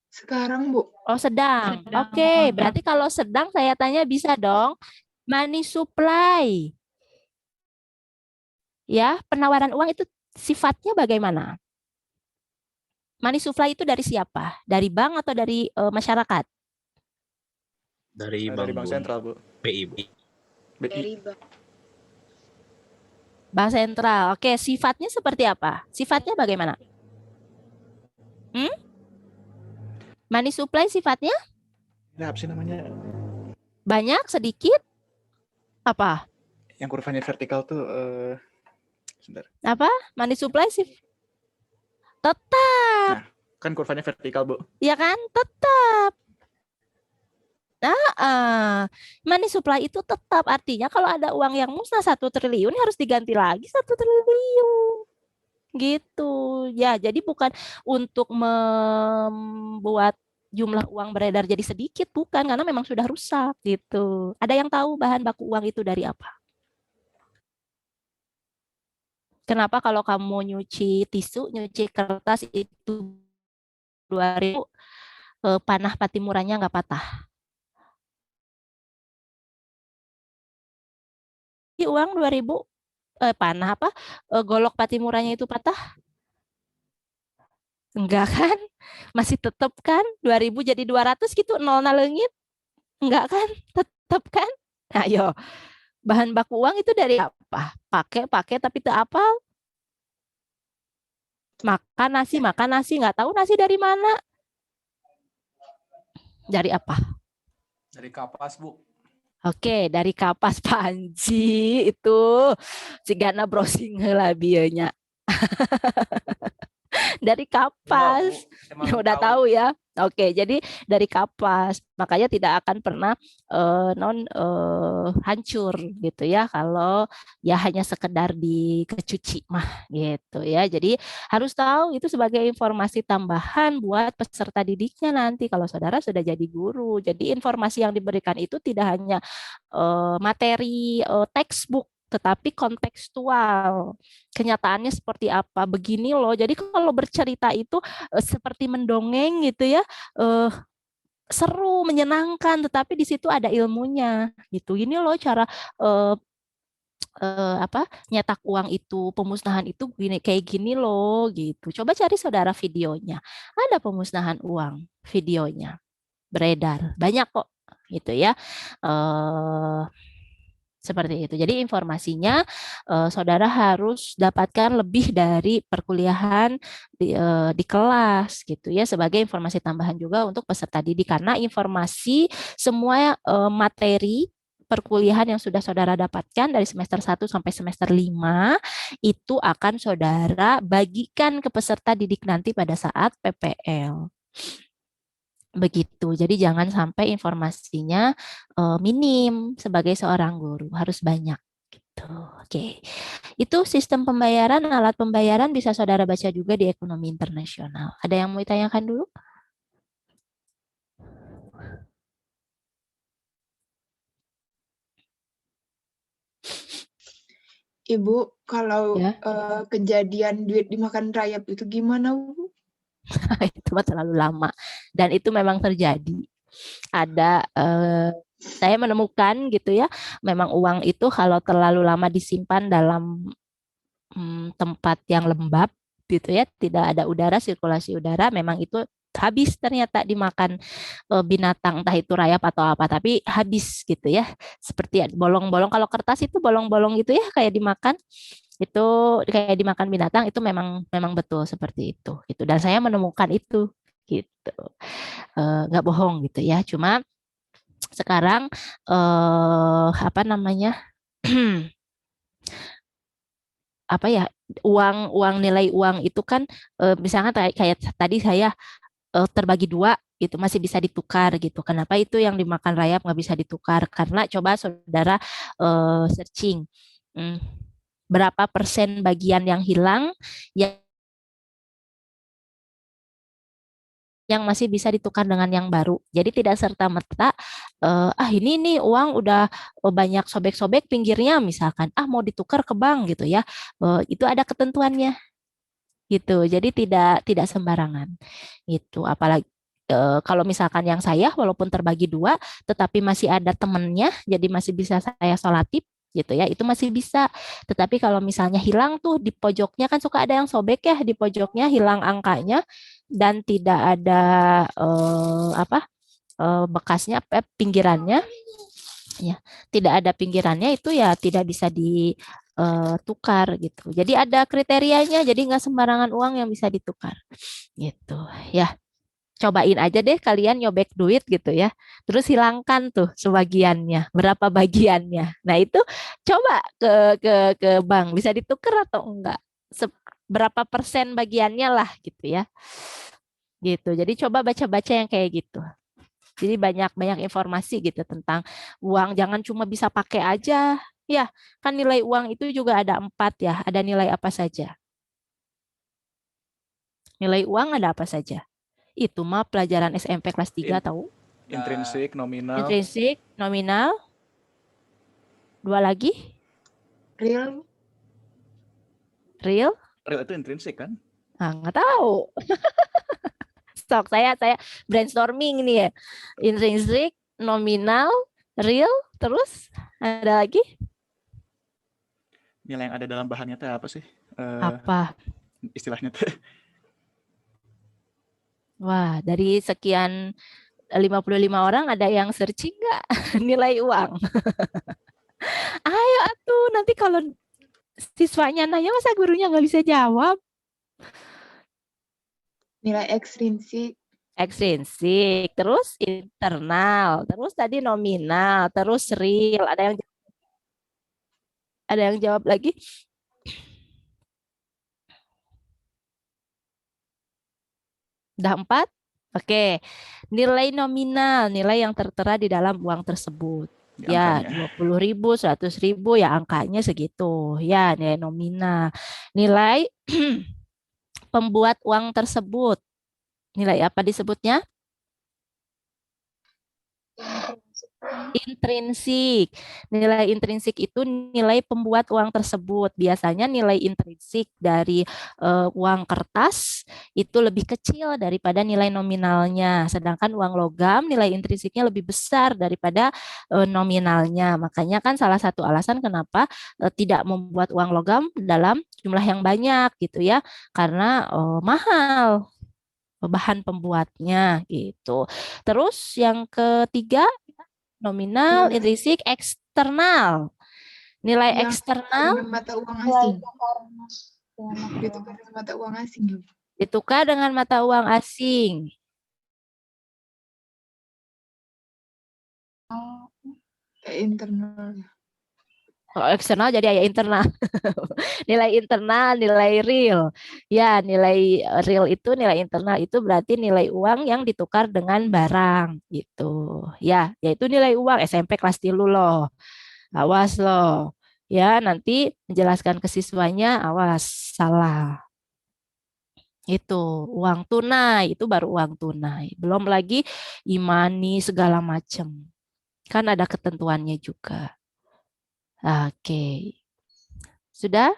Sekarang, Bu. Oh, sedang. Oke, berarti kalau sedang saya tanya bisa dong. Money supply. Ya, penawaran uang itu sifatnya bagaimana? Money supply itu dari siapa? Dari bank atau dari masyarakat? Dari Dari bank sentral, Bu. BI. BI. Bank sentral. Oke, sifatnya seperti apa? Sifatnya bagaimana? Money supply sifatnya? Ini apa sih namanya? Banyak, sedikit? Apa? Yang kurvanya vertikal tuh sebentar. Apa? Money supply sih? Tetap. Nah, kan kurvanya vertikal, Bu. Ya kan? Tetap. Money supply itu tetap, artinya kalau ada uang yang musnah 1 triliun harus diganti lagi 1 triliun. Gitu. Ya, jadi bukan untuk membuat jumlah uang beredar jadi sedikit, bukan, karena memang sudah rusak gitu. Ada yang tahu bahan baku uang itu dari apa? Kenapa kalau kamu nyuci tisu, nyuci kertas itu 2000, panah patimuranya nggak patah? Uang 2000, panah apa? Golok patimuranya itu patah? Enggak kan? Masih tetap kan? 2000 jadi 200 gitu, nol nalengit? Enggak kan? Tetap kan? Ayo, bahan baku uang itu dari apa? Pakai tapi itu apa? Makan nasi, nggak tahu nasi dari mana? Dari apa? Dari kapas, Bu. Oke, dari kapas Panji itu sigana browsing heula bieunya. Dari kapas. Emang Udah tahu ya. Oke, jadi dari kapas. Makanya tidak akan pernah hancur gitu ya kalau ya hanya sekedar dikecuci mah gitu ya. Jadi harus tahu itu sebagai informasi tambahan buat peserta didiknya nanti kalau saudara sudah jadi guru. Jadi informasi yang diberikan itu tidak hanya materi textbook tetapi kontekstual. Kenyataannya seperti apa? Begini loh. Jadi kalau bercerita itu seperti mendongeng gitu ya, seru, menyenangkan, tetapi di situ ada ilmunya gitu. Ini loh cara nyetak uang itu, pemusnahan itu kayak gini loh gitu. Coba cari saudara videonya. Ada pemusnahan uang videonya beredar. Banyak kok gitu ya. Seperti itu. Jadi informasinya saudara harus dapatkan lebih dari perkuliahan di kelas gitu ya, sebagai informasi tambahan juga untuk peserta didik, karena informasi semua materi perkuliahan yang sudah saudara dapatkan dari semester 1 sampai semester 5 itu akan saudara bagikan ke peserta didik nanti pada saat PPL. Begitu. Jadi jangan sampai informasinya minim sebagai seorang guru, harus banyak gitu. Oke. Itu sistem pembayaran, alat pembayaran bisa saudara baca juga di ekonomi internasional. Ada yang mau ditanyakan dulu? Ibu, kalau Ya. kejadian duit dimakan rayap itu gimana, Bu? Itu mah terlalu lama dan itu memang terjadi. Ada saya menemukan gitu ya, memang uang itu kalau terlalu lama disimpan dalam tempat yang lembab gitu ya, tidak ada udara, sirkulasi udara, memang itu habis ternyata dimakan binatang, entah itu rayap atau apa, tapi habis gitu ya. Seperti bolong-bolong, kalau kertas itu bolong-bolong gitu ya, kayak dimakan, itu kayak dimakan binatang, itu memang betul seperti itu gitu. Dan saya menemukan itu gitu, nggak bohong gitu ya. Cuma sekarang apa namanya apa ya, uang nilai uang itu kan misalnya kayak tadi saya terbagi 2 itu masih bisa ditukar gitu. Kenapa itu yang dimakan rayap nggak bisa ditukar? Karena coba saudara searching berapa persen bagian yang hilang yang masih bisa ditukar dengan yang baru. Jadi tidak serta-merta ini nih uang udah banyak sobek-sobek pinggirnya misalkan, mau ditukar ke bank gitu ya. Itu ada ketentuannya gitu. Jadi tidak sembarangan. Itu apalagi kalau misalkan yang saya walaupun terbagi 2 tetapi masih ada temennya, jadi masih bisa saya sholatip gitu ya, itu masih bisa. Tetapi kalau misalnya hilang tuh di pojoknya, kan suka ada yang sobek ya, di pojoknya hilang angkanya dan tidak ada bekasnya, pinggirannya ya, tidak ada pinggirannya, itu ya tidak bisa ditukar gitu. Jadi ada kriterianya, jadi nggak sembarangan uang yang bisa ditukar gitu ya. Cobain aja deh kalian nyobek duit gitu ya. Terus hilangkan tuh sebagiannya, berapa bagiannya. Nah, itu coba ke bank bisa ditukar atau enggak. Berapa persen bagiannya lah gitu ya. Gitu. Jadi coba baca-baca yang kayak gitu. Jadi banyak informasi gitu tentang uang. Jangan cuma bisa pakai aja. Ya, kan nilai uang itu juga ada 4 ya. Ada nilai apa saja? Nilai uang ada apa saja? Itu mah pelajaran SMP kelas 3 tahu. Intrinsik, nominal. Intrinsik, nominal. 2 lagi? Real. Real? Real itu intrinsik kan? Nah, nggak tahu. Stok saya brainstorming ini ya. Intrinsik, nominal, real, terus ada lagi? Nilai yang ada dalam bahannya teh apa sih? Apa? Istilahnya teh. Wah, dari sekian 55 orang ada yang searching nggak nilai uang? Ayo atuh, nanti kalau siswanya nanya masa gurunya nggak bisa jawab? Nilai ekstrinsik. Ekstrinsik, terus internal, terus tadi nominal, terus real. Ada yang jawab lagi? Udah 4? Oke. Nilai nominal, nilai yang tertera di dalam uang tersebut. Di Ya, angkanya. 20.000, 100.000, ya angkanya segitu. Ya, nilai nominal. Nilai pembuat uang tersebut. Nilai apa disebutnya? Intrinsik. Nilai intrinsik itu nilai pembuat uang tersebut. Biasanya nilai intrinsik dari uang kertas itu lebih kecil daripada nilai nominalnya. Sedangkan uang logam nilai intrinsiknya lebih besar daripada nominalnya. Makanya kan salah satu alasan kenapa tidak membuat uang logam dalam jumlah yang banyak gitu ya. Karena mahal bahan pembuatnya gitu. Terus yang ketiga nominal, intrinsik, eksternal. Nilai Yang eksternal dengan mata uang asing. Ditukar dengan mata uang asing. ditukar dengan mata uang asing. Internal. Kalau eksternal jadi ya internal. Nilai internal, nilai real. Ya, nilai real itu nilai internal itu berarti nilai uang yang ditukar dengan barang gitu. Ya, yaitu nilai uang SMP kelas 3 loh. Awas loh. Ya, nanti menjelaskan ke siswanya awas salah. Itu uang tunai, itu baru uang tunai. Belum lagi e-money segala macam. Kan ada ketentuannya juga. Oke. Sudah?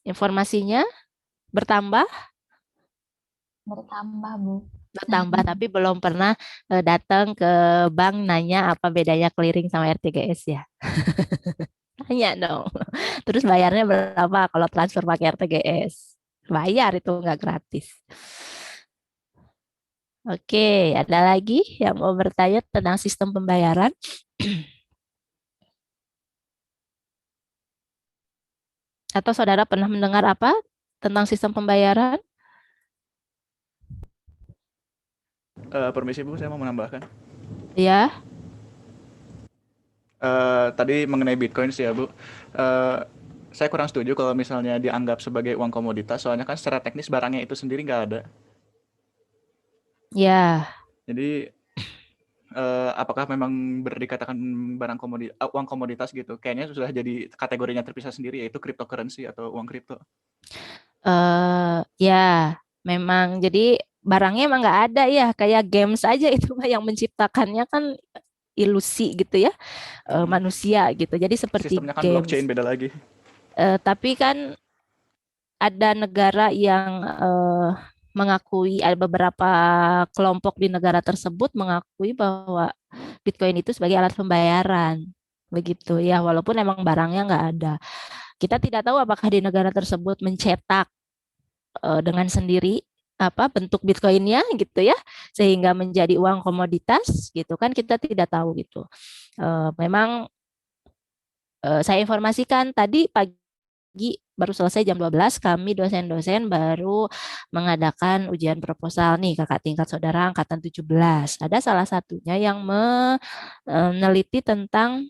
Informasinya bertambah? Bertambah, Bu. Bertambah, tapi belum pernah datang ke bank nanya apa bedanya clearing sama RTGS ya. Tanya dong. Terus bayarnya berapa kalau transfer pakai RTGS? Bayar itu nggak gratis. Oke, ada lagi yang mau bertanya tentang sistem pembayaran? Atau saudara pernah mendengar apa tentang sistem pembayaran? Permisi Bu, saya mau menambahkan. Ya. Tadi mengenai Bitcoin sih ya Bu. Saya kurang setuju kalau misalnya dianggap sebagai uang komoditas, soalnya kan secara teknis barangnya itu sendiri nggak ada. Ya. Jadi apakah memang dikatakan uang komoditas gitu? Kayaknya sudah jadi kategorinya terpisah sendiri, yaitu cryptocurrency atau uang kripto. Ya, memang jadi barangnya emang nggak ada ya, kayak games aja itu yang menciptakannya kan ilusi gitu ya, manusia gitu. Jadi seperti sistemnya kan games. blockchain beda lagi. Tapi kan ada negara yang mengakui, ada beberapa kelompok di negara tersebut mengakui bahwa Bitcoin itu sebagai alat pembayaran, begitu ya. Walaupun emang barangnya nggak ada, kita tidak tahu apakah di negara tersebut mencetak dengan sendiri apa bentuk Bitcoinnya gitu ya, sehingga menjadi uang komoditas gitu kan, kita tidak tahu gitu. Memang saya informasikan tadi pagi baru selesai jam 12, kami dosen-dosen baru mengadakan ujian proposal nih kakak tingkat saudara angkatan 17. Ada salah satunya yang meneliti tentang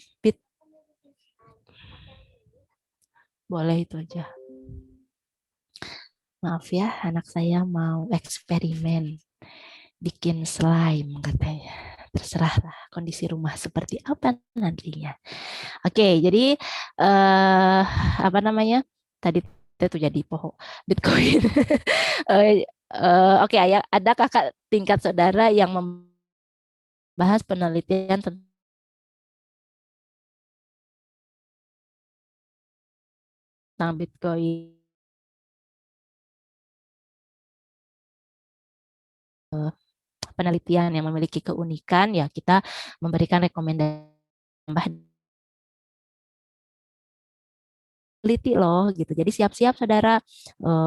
boleh itu aja. Maaf ya, anak saya mau eksperimen bikin slime katanya. terserah lah kondisi rumah seperti apa nantinya. Oke, jadi apa namanya? Tadi itu jadi pohon Bitcoin. Oke, ada kakak tingkat saudara yang membahas penelitian tentang Bitcoin. Penelitian yang memiliki keunikan, ya kita memberikan rekomendasi teliti loh gitu. Jadi siap-siap saudara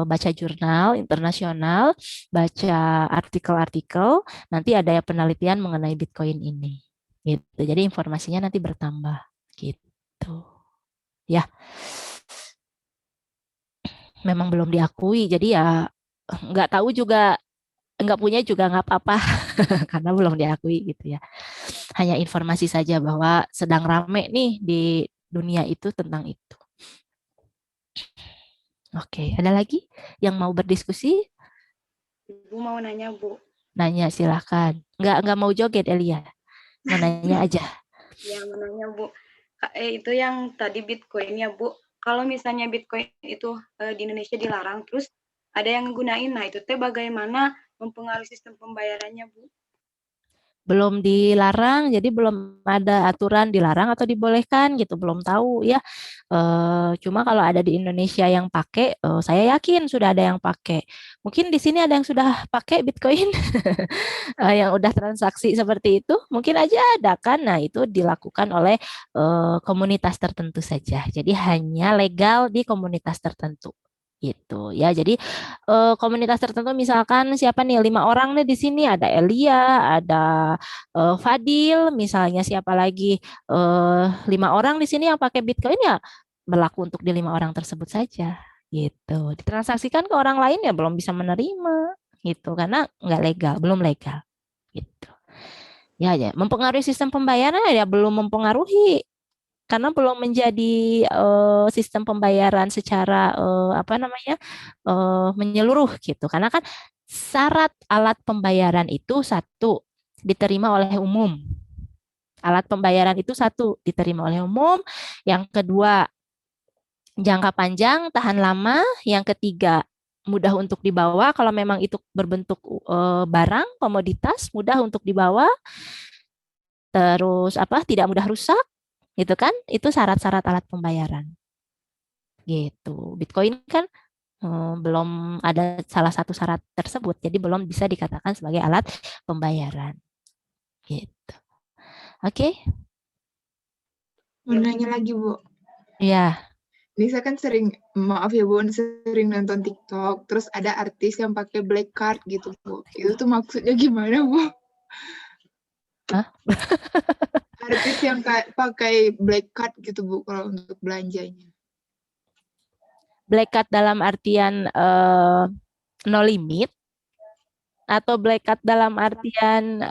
baca jurnal internasional, baca artikel-artikel, nanti ada penelitian mengenai Bitcoin ini. Gitu. Jadi informasinya nanti bertambah gitu. Ya. Memang belum diakui. Jadi ya nggak tahu juga, nggak punya juga nggak apa-apa karena belum diakui gitu ya. Hanya informasi saja bahwa sedang rame nih di dunia itu tentang itu. Oke, ada lagi yang mau berdiskusi? Bu mau nanya, Bu. Nanya silahkan. Nggak mau joget Elia. Mau nanya aja. Ya, mau nanya, Bu. Itu yang tadi Bitcoin ya, Bu. Kalau misalnya Bitcoin itu di Indonesia dilarang, terus ada yang gunain, nah itu teh bagaimana mempengaruhi sistem pembayarannya, Bu? Belum dilarang, jadi belum ada aturan dilarang atau dibolehkan gitu, belum tahu ya. Cuma kalau ada di Indonesia yang pakai, saya yakin sudah ada yang pakai. Mungkin di sini ada yang sudah pakai Bitcoin, yang udah transaksi seperti itu, mungkin aja ada kan. Nah itu dilakukan oleh komunitas tertentu saja. Jadi hanya legal di komunitas tertentu. Gitu ya, jadi komunitas tertentu misalkan siapa nih 5 orang nih di sini, ada Elia, ada Fadil, misalnya siapa lagi 5 orang di sini yang pakai Bitcoin, ya berlaku untuk di 5 orang tersebut saja gitu. Ditransaksikan ke orang lain ya belum bisa menerima gitu karena nggak legal, belum legal gitu. Ya, mempengaruhi sistem pembayaran ya belum mempengaruhi karena belum menjadi sistem pembayaran secara apa namanya menyeluruh gitu. Karena kan syarat alat pembayaran itu satu diterima oleh umum. Alat pembayaran itu satu diterima oleh umum. Yang kedua jangka panjang, tahan lama. Yang ketiga mudah untuk dibawa. Kalau memang itu berbentuk barang, komoditas, mudah untuk dibawa. Terus apa? Tidak mudah rusak. Gitu kan, itu syarat-syarat alat pembayaran gitu. Bitcoin kan belum ada salah satu syarat tersebut, jadi belum bisa dikatakan sebagai alat pembayaran gitu. Oke. Mau nanya lagi, Bu. Ya. Ini saya kan sering, maaf ya Bu, sering nonton TikTok, terus ada artis yang pakai black card gitu, Bu. Itu tuh maksudnya gimana, Bu? Hah? Artis yang pakai black card gitu, Bu, kalau untuk belanjanya. Black card dalam artian no limit atau black card dalam artian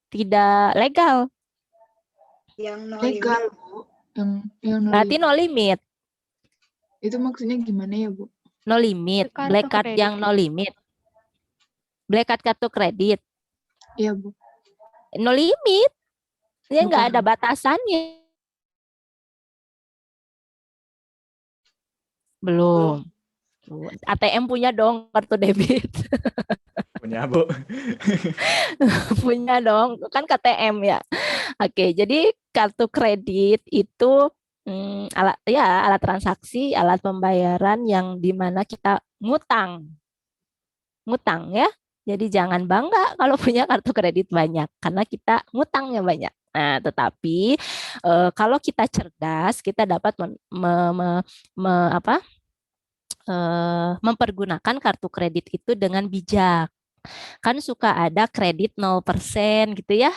tidak legal? Yang no legal, limit. Bu. Yang no Berarti limit. no limit. Itu maksudnya gimana ya, Bu? No limit. Black card yang no limit. Black card kartu kredit. Iya, Bu. No limit. Dia nggak ada Bukan. batasannya. Belum. ATM punya dong kartu debit. Punya, Bu. Punya dong, kan KTM ya. Oke, jadi kartu kredit itu alat transaksi, alat pembayaran yang dimana kita ngutang ya. Jadi jangan bangga kalau punya kartu kredit banyak karena kita ngutangnya banyak. Nah, tetapi kalau kita cerdas, kita dapat mempergunakan kartu kredit itu dengan bijak. Kan suka ada kredit 0% gitu ya,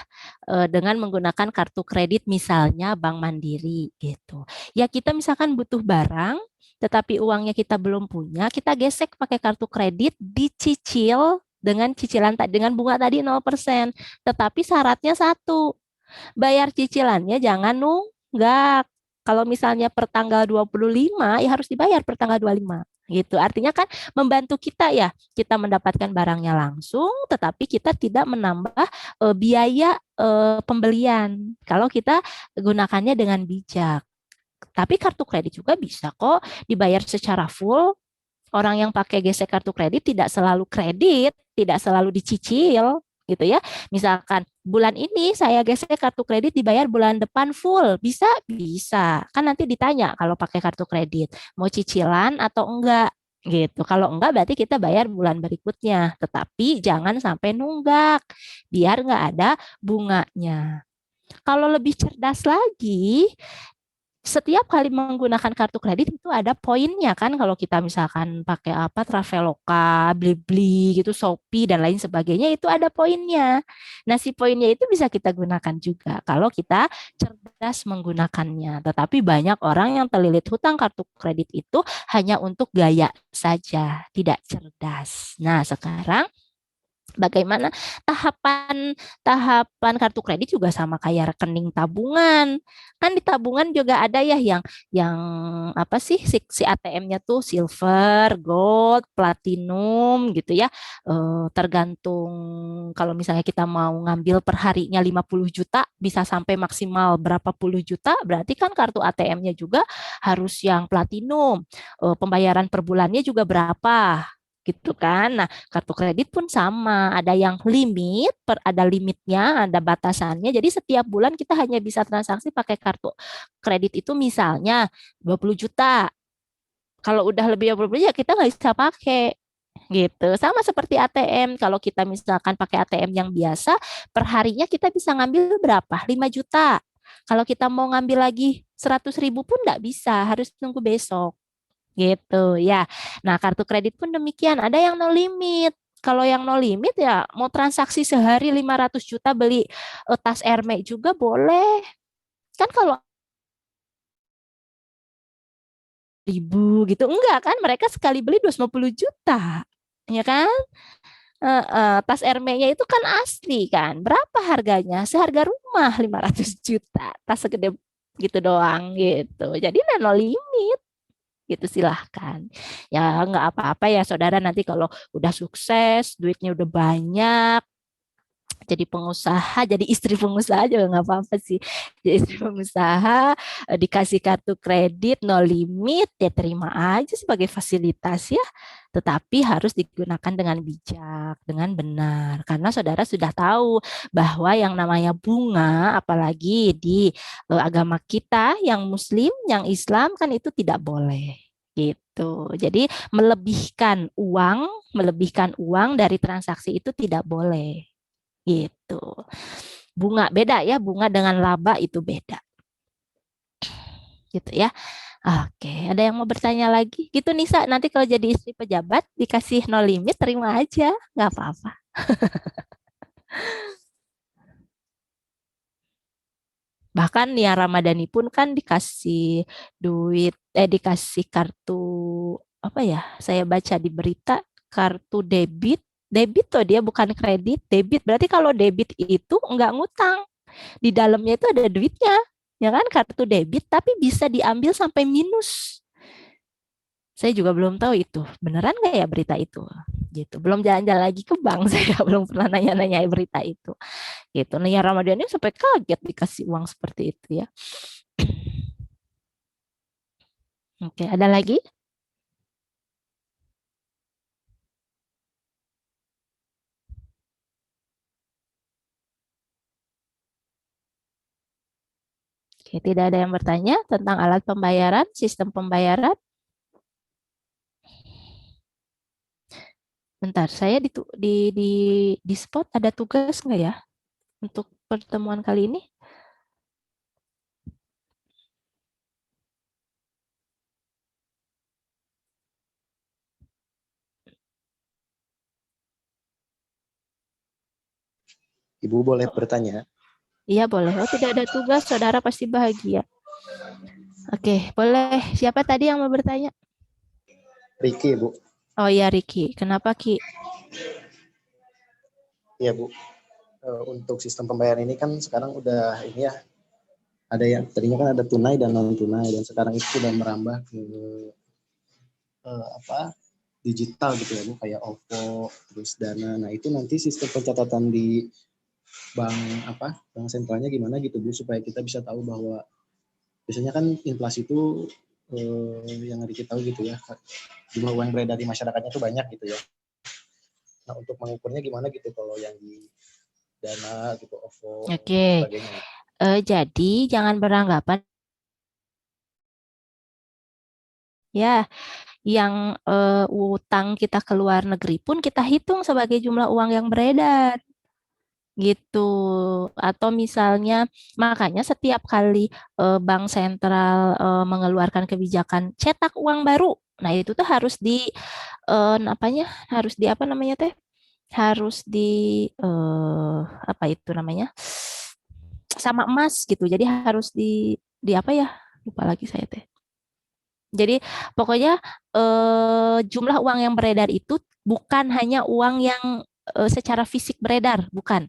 dengan menggunakan kartu kredit misalnya Bank Mandiri gitu. Ya kita misalkan butuh barang, tetapi uangnya kita belum punya, kita gesek pakai kartu kredit, dicicil dengan cicilan dengan bunga tadi 0%. Tetapi syaratnya satu, bayar cicilannya jangan nunggak. Kalau misalnya per tanggal 25, ya harus dibayar per tanggal 25. Gitu. Artinya kan membantu kita ya, kita mendapatkan barangnya langsung, tetapi kita tidak menambah biaya pembelian kalau kita gunakannya dengan bijak. Tapi kartu kredit juga bisa kok dibayar secara full. Orang yang pakai gesek kartu kredit tidak selalu kredit, tidak selalu dicicil gitu ya. Misalkan bulan ini saya gesek kartu kredit dibayar bulan depan full, bisa? Bisa. Kan nanti ditanya kalau pakai kartu kredit, mau cicilan atau enggak gitu. Kalau enggak berarti kita bayar bulan berikutnya, tetapi jangan sampai nunggak biar enggak ada bunganya. Kalau lebih cerdas lagi, setiap kali menggunakan kartu kredit itu ada poinnya kan, kalau kita misalkan pakai apa Traveloka, Blibli gitu, Shopee dan lain sebagainya itu ada poinnya. Nah, si poinnya itu bisa kita gunakan juga kalau kita cerdas menggunakannya. Tetapi banyak orang yang terlilit hutang kartu kredit itu hanya untuk gaya saja, tidak cerdas. Nah, sekarang bagaimana tahapan kartu kredit juga sama kayak rekening tabungan. Kan di tabungan juga ada ya yang apa sih si ATM-nya tuh silver, gold, platinum gitu ya. Tergantung kalau misalnya kita mau ngambil per harinya 50 juta bisa sampai maksimal berapa puluh juta, berarti kan kartu ATM-nya juga harus yang platinum. Pembayaran per bulannya juga berapa gitu kan. Nah, kartu kredit pun sama, ada yang limit, ada limitnya, ada batasannya. Jadi setiap bulan kita hanya bisa transaksi pakai kartu kredit itu misalnya 20 juta. Kalau udah lebih 20 juta ya kita nggak bisa pakai gitu. Sama seperti ATM, kalau kita misalkan pakai ATM yang biasa, per harinya kita bisa ngambil berapa? 5 juta. Kalau kita mau ngambil lagi 100.000 pun nggak bisa, harus tunggu besok. Gitu ya. Nah, kartu kredit pun demikian, ada yang no limit. Kalau yang no limit ya mau transaksi sehari 500 juta beli tas Hermes juga boleh. Kan kalau ribu gitu enggak kan, mereka sekali beli 250 juta. Ya kan? Tas Hermes-nya itu kan asli kan. Berapa harganya? Seharga rumah 500 juta. Tas segede gitu doang gitu. Jadi no limit. Gitu silahkan ya, nggak apa-apa ya saudara, nanti kalau udah sukses duitnya udah banyak jadi pengusaha, jadi istri pengusaha juga nggak apa-apa sih, jadi istri pengusaha dikasih kartu kredit no limit ya terima aja sebagai fasilitas ya, tetapi harus digunakan dengan bijak, dengan benar, karena saudara sudah tahu bahwa yang namanya bunga apalagi di agama kita yang Muslim, yang Islam kan itu tidak boleh gitu. Jadi melebihkan uang dari transaksi itu tidak boleh. Gitu. Bunga beda ya, bunga dengan laba itu beda. Gitu ya. Oke, ada yang mau bertanya lagi? Gitu Nisa, nanti kalau jadi istri pejabat dikasih no limit terima aja, nggak apa-apa. Bahkan Nia Ramadhani pun kan dikasih duit, dikasih kartu apa ya? Saya baca di berita kartu debit tuh dia bukan kredit, debit. Berarti kalau debit itu enggak ngutang. Di dalamnya itu ada duitnya. Ya kan, kartu debit tapi bisa diambil sampai minus. Saya juga belum tahu itu. Beneran nggak ya berita itu? Gitu. Belum jalan-jalan lagi ke bank, saya belum pernah nanya-nanya berita itu. Gitu. Nia Ramadhani sampai kaget dikasih uang seperti itu ya. Oke, ada lagi? Oke, tidak ada yang bertanya tentang alat pembayaran, sistem pembayaran. Bentar, saya di spot ada tugas nggak ya untuk pertemuan kali ini? Ibu boleh bertanya? Iya boleh. Oh tidak ada tugas, saudara pasti bahagia. Oke, boleh. Siapa tadi yang mau bertanya? Riki, Bu. Oh iya Riki. Kenapa Ki? Iya Bu. Untuk sistem pembayaran ini kan sekarang udah ini ya. Ada yang tadinya kan ada tunai dan non tunai dan sekarang itu sudah merambah ke digital gitu ya Bu, kayak OVO, terus Dana. Nah itu nanti sistem pencatatan di bank sentralnya gimana gitu Bu, supaya kita bisa tahu bahwa biasanya kan inflasi itu yang kita tahu gitu ya, jumlah uang yang beredar di masyarakatnya itu banyak gitu ya. Nah untuk mengukurnya gimana gitu kalau yang di Dana gitu, OVO, dan Oke. sebagainya. Jadi jangan beranggapan ya yang utang kita ke luar negeri pun kita hitung sebagai jumlah uang yang beredar gitu. Atau misalnya makanya setiap kali bank sentral mengeluarkan kebijakan cetak uang baru, nah itu tuh harus di apa namanya teh, harus di apa itu namanya, sama emas gitu. Jadi harus di apa ya, lupa lagi saya teh. Jadi pokoknya jumlah uang yang beredar itu bukan hanya uang yang secara fisik beredar, bukan.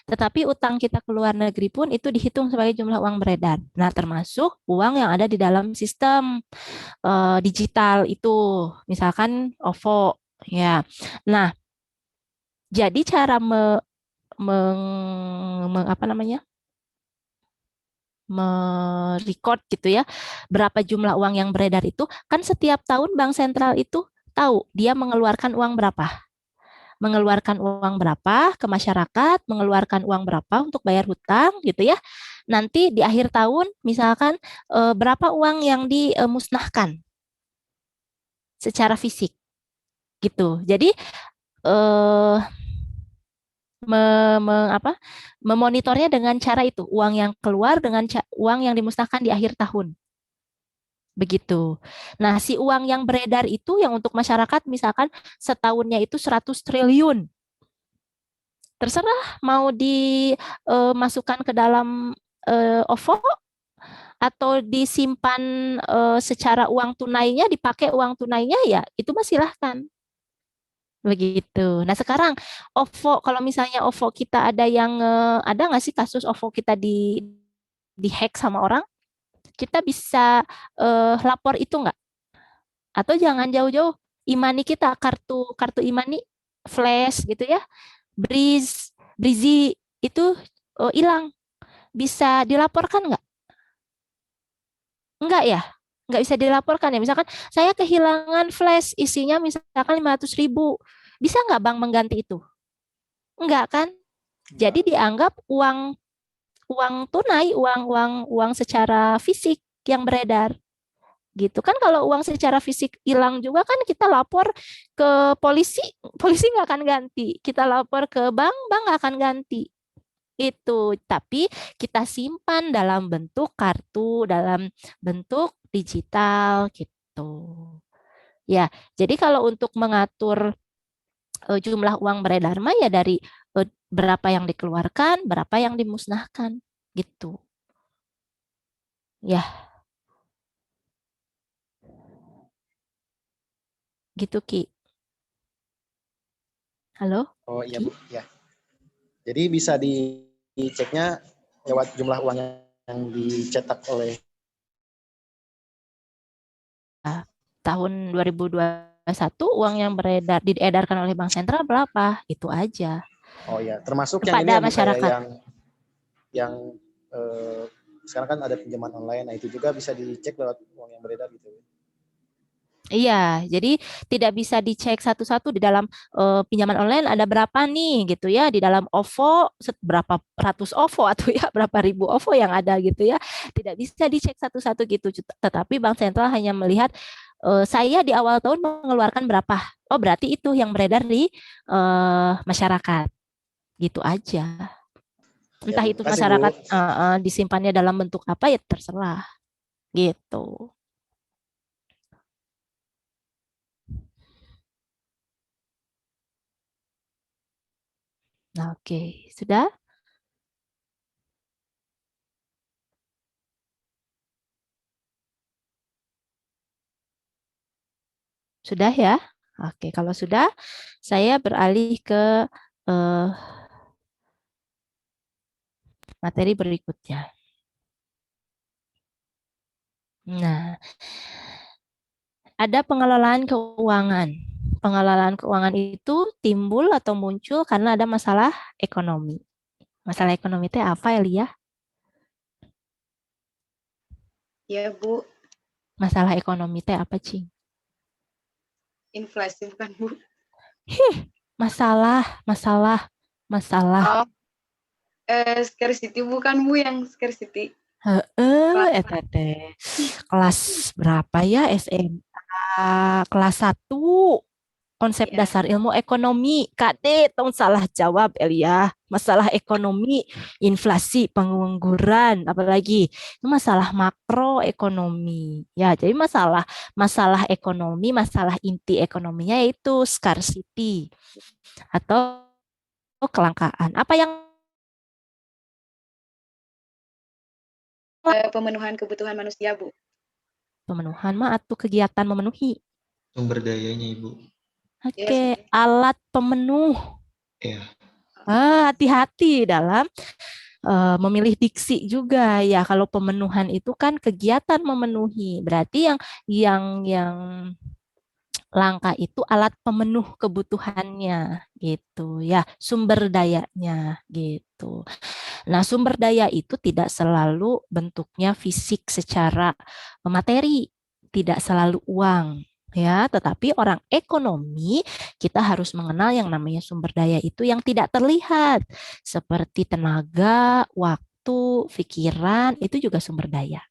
Tetapi utang kita ke luar negeri pun itu dihitung sebagai jumlah uang beredar. Nah, termasuk uang yang ada di dalam sistem digital itu, misalkan OVO, ya. Nah, jadi cara apa namanya, merecord gitu ya, berapa jumlah uang yang beredar itu, kan setiap tahun bank sentral itu tahu dia mengeluarkan uang berapa. Mengeluarkan uang berapa ke masyarakat, mengeluarkan uang berapa untuk bayar hutang gitu ya. Nanti di akhir tahun misalkan berapa uang yang dimusnahkan secara fisik gitu. Jadi eh memonitornya dengan cara itu, uang yang keluar dengan uang yang dimusnahkan di akhir tahun. Begitu. Nah, si uang yang beredar itu yang untuk masyarakat misalkan setahunnya itu 100 triliun. Terserah mau dimasukkan ke dalam OVO atau disimpan secara uang tunainya, dipakai uang tunainya, ya itu mah silahkan. Begitu. Nah sekarang OVO, kalau misalnya OVO kita ada yang ada nggak sih kasus OVO kita di hack sama orang? Kita bisa lapor itu nggak? Atau jangan jauh-jauh, imani kita, kartu imani flash gitu ya, Brizi itu hilang, bisa dilaporkan nggak? Enggak ya? Nggak bisa dilaporkan ya. Misalkan saya kehilangan flash isinya misalkan 500.000. Bisa nggak bank mengganti itu? Enggak kan? Jadi dianggap uang tunai, uang secara fisik yang beredar. Gitu kan, kalau uang secara fisik hilang juga kan kita lapor ke polisi, polisi nggak akan ganti. Kita lapor ke bank, bank nggak akan ganti. Itu, tapi kita simpan dalam bentuk kartu, dalam bentuk digital gitu. Ya, jadi kalau untuk mengatur jumlah uang beredar mah ya dari berapa yang dikeluarkan, berapa yang dimusnahkan gitu. Ya. Gitu Ki. Halo? Oh iya Ki? Bu, ya. Jadi bisa diceknya lewat jumlah uang yang dicetak oleh tahun 2021 uang yang diedarkan oleh Bank Sentral berapa? Itu aja. Oh ya, termasuk yang ini Kepada ya Bu, masyarakat. kayak yang sekarang kan ada pinjaman online, nah itu juga bisa dicek lewat uang yang beredar gitu. Iya, jadi tidak bisa dicek satu-satu di dalam pinjaman online ada berapa nih gitu ya, di dalam OVO berapa ratus OVO atau ya berapa ribu OVO yang ada gitu ya. Tidak bisa dicek satu-satu gitu. Tetapi Bank Sentral hanya melihat saya di awal tahun mengeluarkan berapa. Oh, berarti itu yang beredar di masyarakat. Gitu aja. Entah Ya, itu kasih, masyarakat disimpannya dalam bentuk apa ya terserah. Gitu. Nah, oke, sudah? Sudah ya? Oke, kalau sudah, saya beralih ke materi berikutnya. Nah, ada pengelolaan keuangan. Pengelolaan keuangan itu timbul atau muncul karena ada masalah ekonomi. Masalah ekonomi itu apa, Elia? Ya, Bu. Masalah ekonomi itu apa, Cing? Inflasi bukan, Bu? Masalah. Oh, scarcity bukan, Bu, yang scarcity. Eta teh kelas berapa ya SMA? Kelas 1. Konsep Ya. dasar ilmu ekonomi. Kade, tong salah jawab, Elia. Masalah ekonomi, inflasi, pengangguran, apalagi itu masalah makroekonomi. Ya, jadi masalah ekonomi, masalah inti ekonominya yaitu scarcity atau kelangkaan. Apa yang Pemenuhan kebutuhan manusia, Bu. pemenuhan mah atau kegiatan memenuhi? Sumber dayanya, Ibu. Oke, alat pemenuh. Ya. Hati-hati dalam memilih diksi juga ya. Kalau pemenuhan itu kan kegiatan memenuhi. Berarti yang langka itu alat pemenuh kebutuhannya gitu ya, sumber dayanya gitu. Nah, sumber daya itu tidak selalu bentuknya fisik secara materi, tidak selalu uang ya, tetapi orang ekonomi kita harus mengenal yang namanya sumber daya itu yang tidak terlihat seperti tenaga, waktu, pikiran, itu juga sumber daya.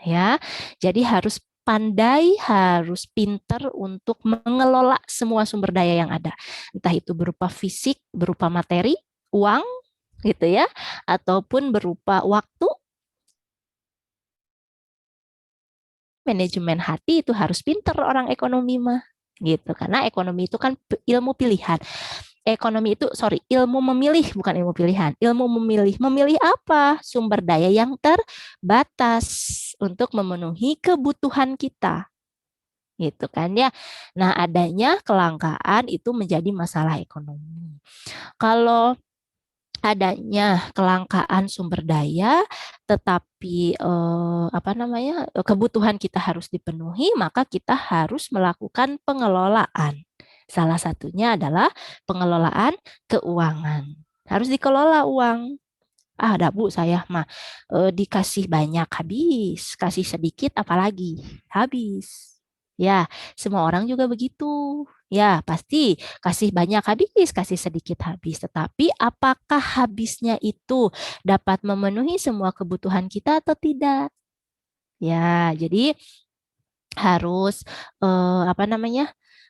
Ya. Jadi harus pandai, harus pinter untuk mengelola semua sumber daya yang ada. Entah itu berupa fisik, berupa materi, uang gitu ya, ataupun berupa waktu. Manajemen hati itu harus pinter orang ekonomi mah gitu, karena ekonomi itu kan ilmu pilihan. Ilmu memilih, bukan ilmu pilihan. Ilmu memilih apa? Sumber daya yang terbatas untuk memenuhi kebutuhan kita. Gitu kan ya. Nah, adanya kelangkaan itu menjadi masalah ekonomi. Kalau adanya kelangkaan sumber daya, tetapi kebutuhan kita harus dipenuhi, maka kita harus melakukan pengelolaan. Salah satunya adalah pengelolaan keuangan. Harus dikelola uang. Ada Bu, saya mah dikasih banyak habis, kasih sedikit apalagi habis. Ya, semua orang juga begitu. Ya, pasti kasih banyak habis, kasih sedikit habis. Tetapi apakah habisnya itu dapat memenuhi semua kebutuhan kita atau tidak? Ya, jadi harus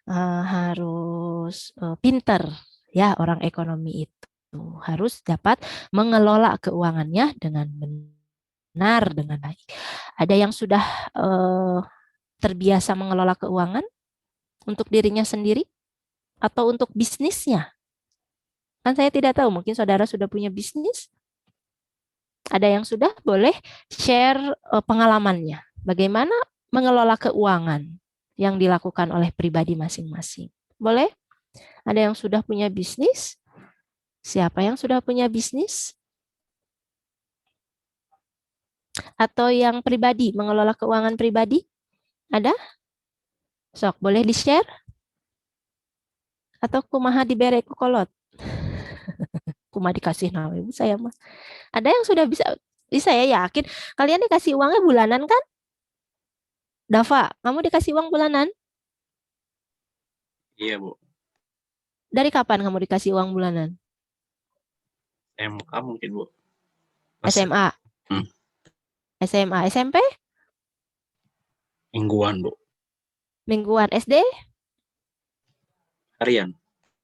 harus pinter ya orang ekonomi itu. Harus dapat mengelola keuangannya dengan benar, dengan baik. Ada yang sudah terbiasa mengelola keuangan untuk dirinya sendiri atau untuk bisnisnya? Kan saya tidak tahu, mungkin saudara sudah punya bisnis. Ada yang sudah, boleh share pengalamannya. Bagaimana mengelola keuangan yang dilakukan oleh pribadi masing-masing. Boleh? Ada yang sudah punya bisnis? Siapa yang sudah punya bisnis? Atau yang pribadi, mengelola keuangan pribadi? Ada? Sok, boleh di-share? Atau kumaha dibere ku kolot? Kumaha dikasih nama ibu saya mah. Ada yang sudah bisa ya, yakin. Kalian dikasih uangnya bulanan kan? Dava, kamu dikasih uang bulanan? Iya, Bu. Dari kapan kamu dikasih uang bulanan? MK mungkin, Bu. SMA. SMA, SMP? Mingguan, Bu. Mingguan, SD? Harian.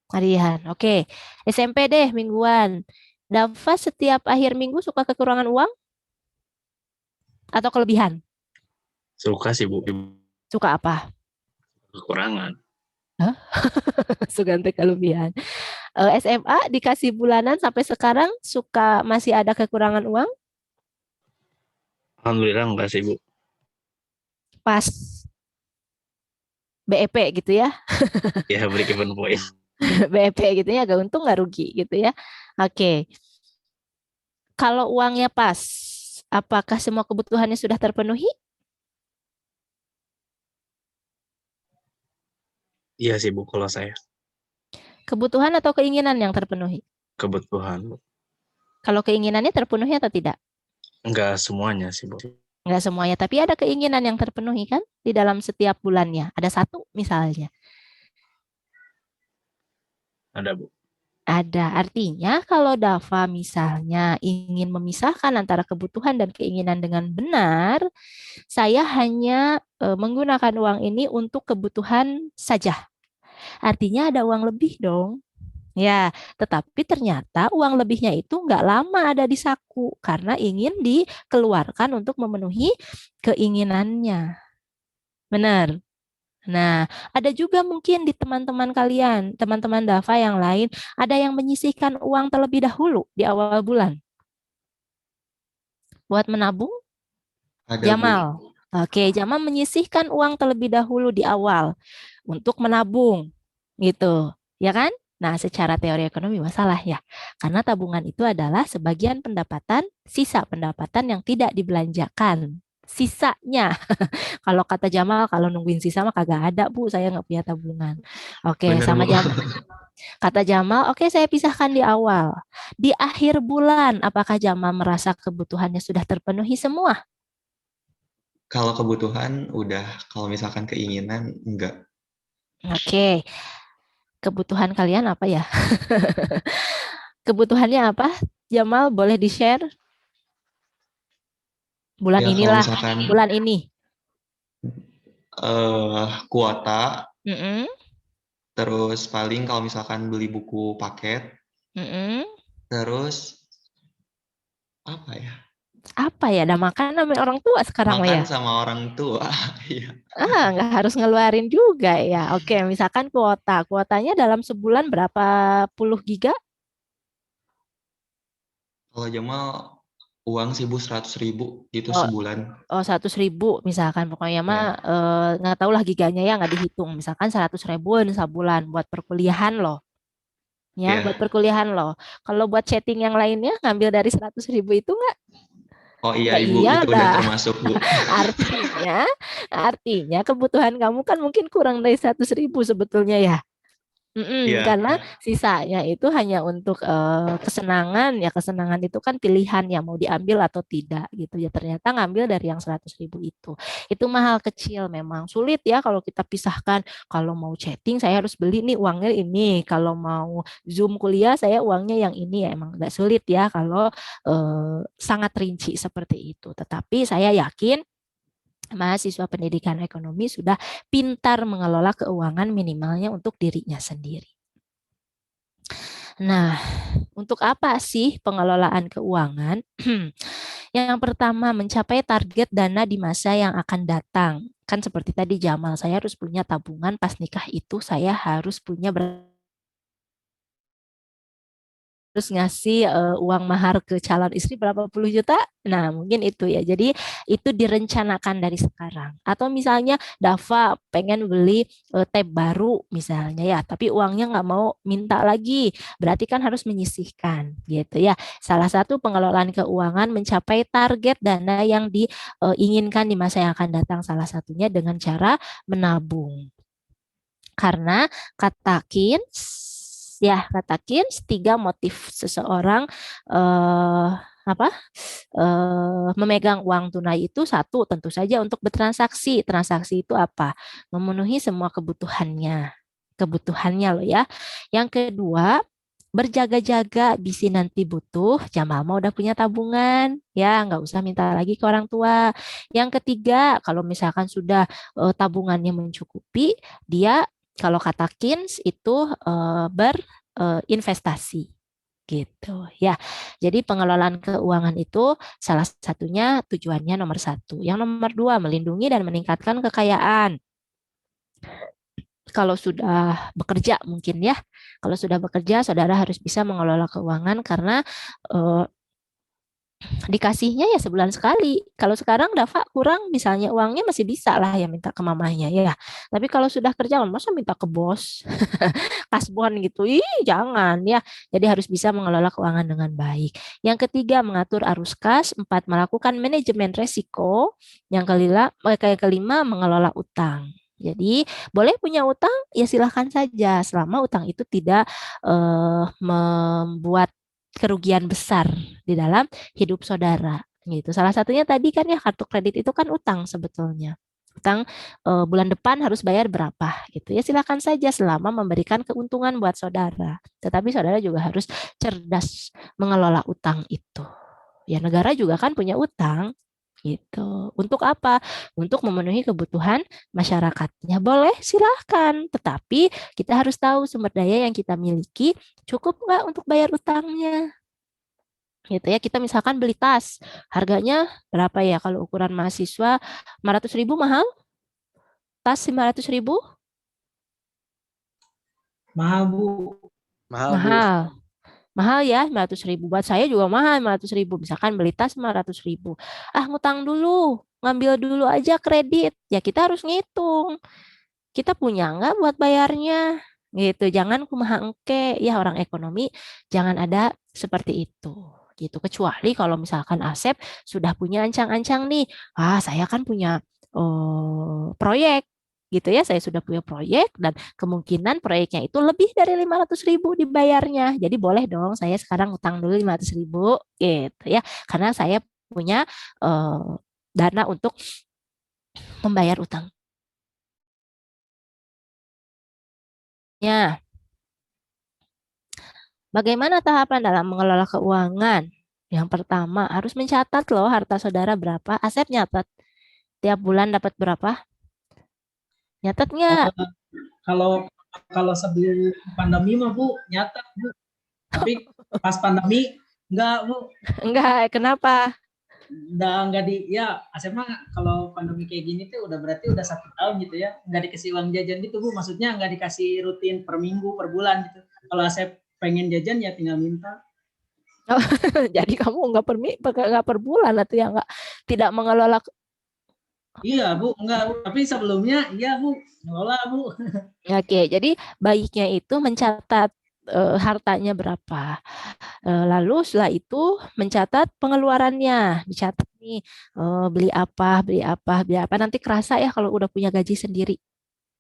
Harian, oke. SMP deh, mingguan. Dava setiap akhir minggu suka kekurangan uang? Atau kelebihan? Suka sih, Bu. Suka apa? Kekurangan. Hah? Suka kelebihan. SMA dikasih bulanan sampai sekarang masih ada kekurangan uang? Alhamdulillah enggak sih, Bu. Pas BEP gitu ya? Ya, break even point. BEP gitu ya, agak untung nggak rugi gitu ya. Oke. Kalau uangnya pas, apakah semua kebutuhannya sudah terpenuhi? Iya sih, Bu, kalau saya. Kebutuhan atau keinginan yang terpenuhi? Kebutuhan, Bu. Kalau keinginannya terpenuhi atau tidak? Enggak semuanya sih, Bu. Enggak semuanya, tapi ada keinginan yang terpenuhi kan di dalam setiap bulannya. Ada satu misalnya. Ada, Bu. Ada. Artinya kalau Dava misalnya ingin memisahkan antara kebutuhan dan keinginan dengan benar, saya hanya menggunakan uang ini untuk kebutuhan saja. Artinya ada uang lebih dong. Ya, tetapi ternyata uang lebihnya itu nggak lama ada di saku karena ingin dikeluarkan untuk memenuhi keinginannya. Benar. Nah, ada juga mungkin di teman-teman kalian, teman-teman Dava yang lain, ada yang menyisihkan uang terlebih dahulu di awal bulan buat menabung. Ada, Bu. Jamal. Oke, Jamal menyisihkan uang terlebih dahulu di awal untuk menabung, gitu, ya kan? Nah, secara teori ekonomi masalah ya, karena tabungan itu adalah sebagian pendapatan, sisa pendapatan yang tidak dibelanjakan. Sisanya, kalau kata Jamal, kalau nungguin sisa mah kagak ada, Bu, saya nggak punya tabungan. Oke, Bener, sama Bu. Jamal. Kata Jamal, oke saya pisahkan di awal. Di akhir bulan, apakah Jamal merasa kebutuhannya sudah terpenuhi semua? Kalau kebutuhan udah, kalau misalkan keinginan enggak. Oke, kebutuhan kalian apa ya? Kebutuhannya apa? Jamal, boleh di-share? Bulan Ya kalau inilah, misalkan bulan ini. kuota, Mm-mm, terus paling kalau misalkan beli buku paket, mm-mm. terus apa ya? Apa ya? Ada makan namanya orang tua sekarang mah ya. Makan sama orang tua. Iya. Nggak harus ngeluarin juga ya. Oke, misalkan kuota. Kuotanya dalam sebulan berapa puluh giga? Kalau Jamal uang sih Bu 100.000 itu Oh, sebulan. 100.000 misalkan. Pokoknya mah Ya. nggak tahu lah giganya ya, nggak dihitung. Misalkan 100.000 sebulan buat perkuliahan loh. Ya, buat Ya. perkuliahan loh. Kalau buat chatting yang lainnya ngambil dari 100.000 itu nggak? Oh Ya iya Ibu, iya itu udah dah. termasuk Bu. Artinya kebutuhan kamu kan mungkin kurang dari 100.000 sebetulnya ya. Iya. Karena sisanya itu hanya untuk kesenangan ya, kesenangan itu kan pilihan ya mau diambil atau tidak gitu ya, ternyata ngambil dari yang 100.000 itu mahal kecil, memang sulit ya kalau kita pisahkan. Kalau mau chatting saya harus beli nih uangnya ini, kalau mau Zoom kuliah saya uangnya yang ini ya, emang agak sulit ya kalau sangat rinci seperti itu. Tetapi saya yakin mahasiswa pendidikan ekonomi sudah pintar mengelola keuangan minimalnya untuk dirinya sendiri. Nah, untuk apa sih pengelolaan keuangan? Yang pertama, mencapai target dana di masa yang akan datang. Kan seperti tadi Jamal, saya harus punya tabungan pas nikah itu, saya harus punya terus ngasih uang mahar ke calon istri berapa puluh juta. Nah, mungkin itu ya. Jadi itu direncanakan dari sekarang. Atau misalnya Dava pengen beli tab baru misalnya ya, tapi uangnya nggak mau minta lagi. Berarti kan harus menyisihkan gitu ya. Salah satu pengelolaan keuangan mencapai target dana yang diinginkan di masa yang akan datang, salah satunya dengan cara menabung. Karena kata Keynes, 3 motif seseorang memegang uang tunai itu. 1, tentu saja untuk bertransaksi. Transaksi itu apa? Memenuhi semua kebutuhannya loh ya. Yang kedua, berjaga-jaga, bisi nanti butuh. Jamal mau udah punya tabungan ya, nggak usah minta lagi ke orang tua. Yang ketiga, kalau misalkan sudah tabungannya mencukupi, dia kalau kata Keynes itu berinvestasi gitu ya. Jadi pengelolaan keuangan itu salah satunya tujuannya nomor 1. Yang nomor 2, melindungi dan meningkatkan kekayaan. Kalau sudah bekerja mungkin ya, kalau sudah bekerja saudara harus bisa mengelola keuangan karena dikasihnya ya sebulan sekali. Kalau sekarang Dava kurang misalnya uangnya masih bisa lah ya minta ke mamanya ya. Tapi kalau sudah kerja masa minta ke bos, kasbon gitu. Jangan ya. Jadi harus bisa mengelola keuangan dengan baik. Yang ketiga, mengatur arus kas. 4, melakukan manajemen resiko. Yang kelima mengelola utang. Jadi boleh punya utang, ya silahkan saja selama utang itu tidak membuat kerugian besar di dalam hidup saudara. Gitu. Salah satunya tadi kan ya kartu kredit itu kan utang sebetulnya. Utang bulan depan harus bayar berapa gitu ya, silakan saja selama memberikan keuntungan buat saudara. Tetapi saudara juga harus cerdas mengelola utang itu. Ya negara juga kan punya utang gitu. Untuk apa? Untuk memenuhi kebutuhan masyarakatnya. Boleh, silahkan. Tetapi kita harus tahu sumber daya yang kita miliki cukup nggak untuk bayar utangnya. Gitu ya, kita misalkan beli tas, harganya berapa ya kalau ukuran mahasiswa, 500.000 mahal? Tas 500.000? Mahal, Bu. Mahal. Mahal ya, 500.000. Buat saya juga mahal 500.000. Misalkan beli tas 500.000. Ah, ngutang dulu, ngambil dulu aja kredit. Ya kita harus ngitung. Kita punya nggak buat bayarnya? Gitu. Jangan kumaha engke. Ya orang ekonomi jangan ada seperti itu. Gitu. Kecuali kalau misalkan Asep sudah punya ancang-ancang nih. Ah, saya kan punya proyek. Gitu ya, saya sudah punya proyek dan kemungkinan proyeknya itu lebih dari 500.000 dibayarnya. Jadi boleh dong saya sekarang utang dulu 500.000 gitu ya. Karena saya punya dana untuk membayar utang. Ya. Bagaimana tahapan dalam mengelola keuangan? Yang pertama, harus mencatat loh harta saudara berapa. Asep nyatat tiap bulan dapat berapa? Nyatat nggak? Kalau sebelum pandemi mah Bu, nyatat Bu. Tapi pas pandemi enggak Bu. Enggak, kenapa? Udah enggak ya Asep mah kalau pandemi kayak gini tuh udah berarti udah 1 tahun gitu ya. Enggak dikasih uang jajan gitu Bu, maksudnya enggak dikasih rutin per minggu, per bulan gitu. Kalau Asep pengen jajan ya tinggal minta. Oh, jadi kamu nggak per bulan atau ya nggak tidak mengelola. Iya Bu, enggak Bu. Tapi sebelumnya iya Bu, ngelola Bu. Oke, jadi baiknya itu mencatat hartanya berapa. Lalu setelah itu mencatat pengeluarannya, dicatat nih beli apa, beli apa, beli apa. Nanti kerasa ya kalau udah punya gaji sendiri.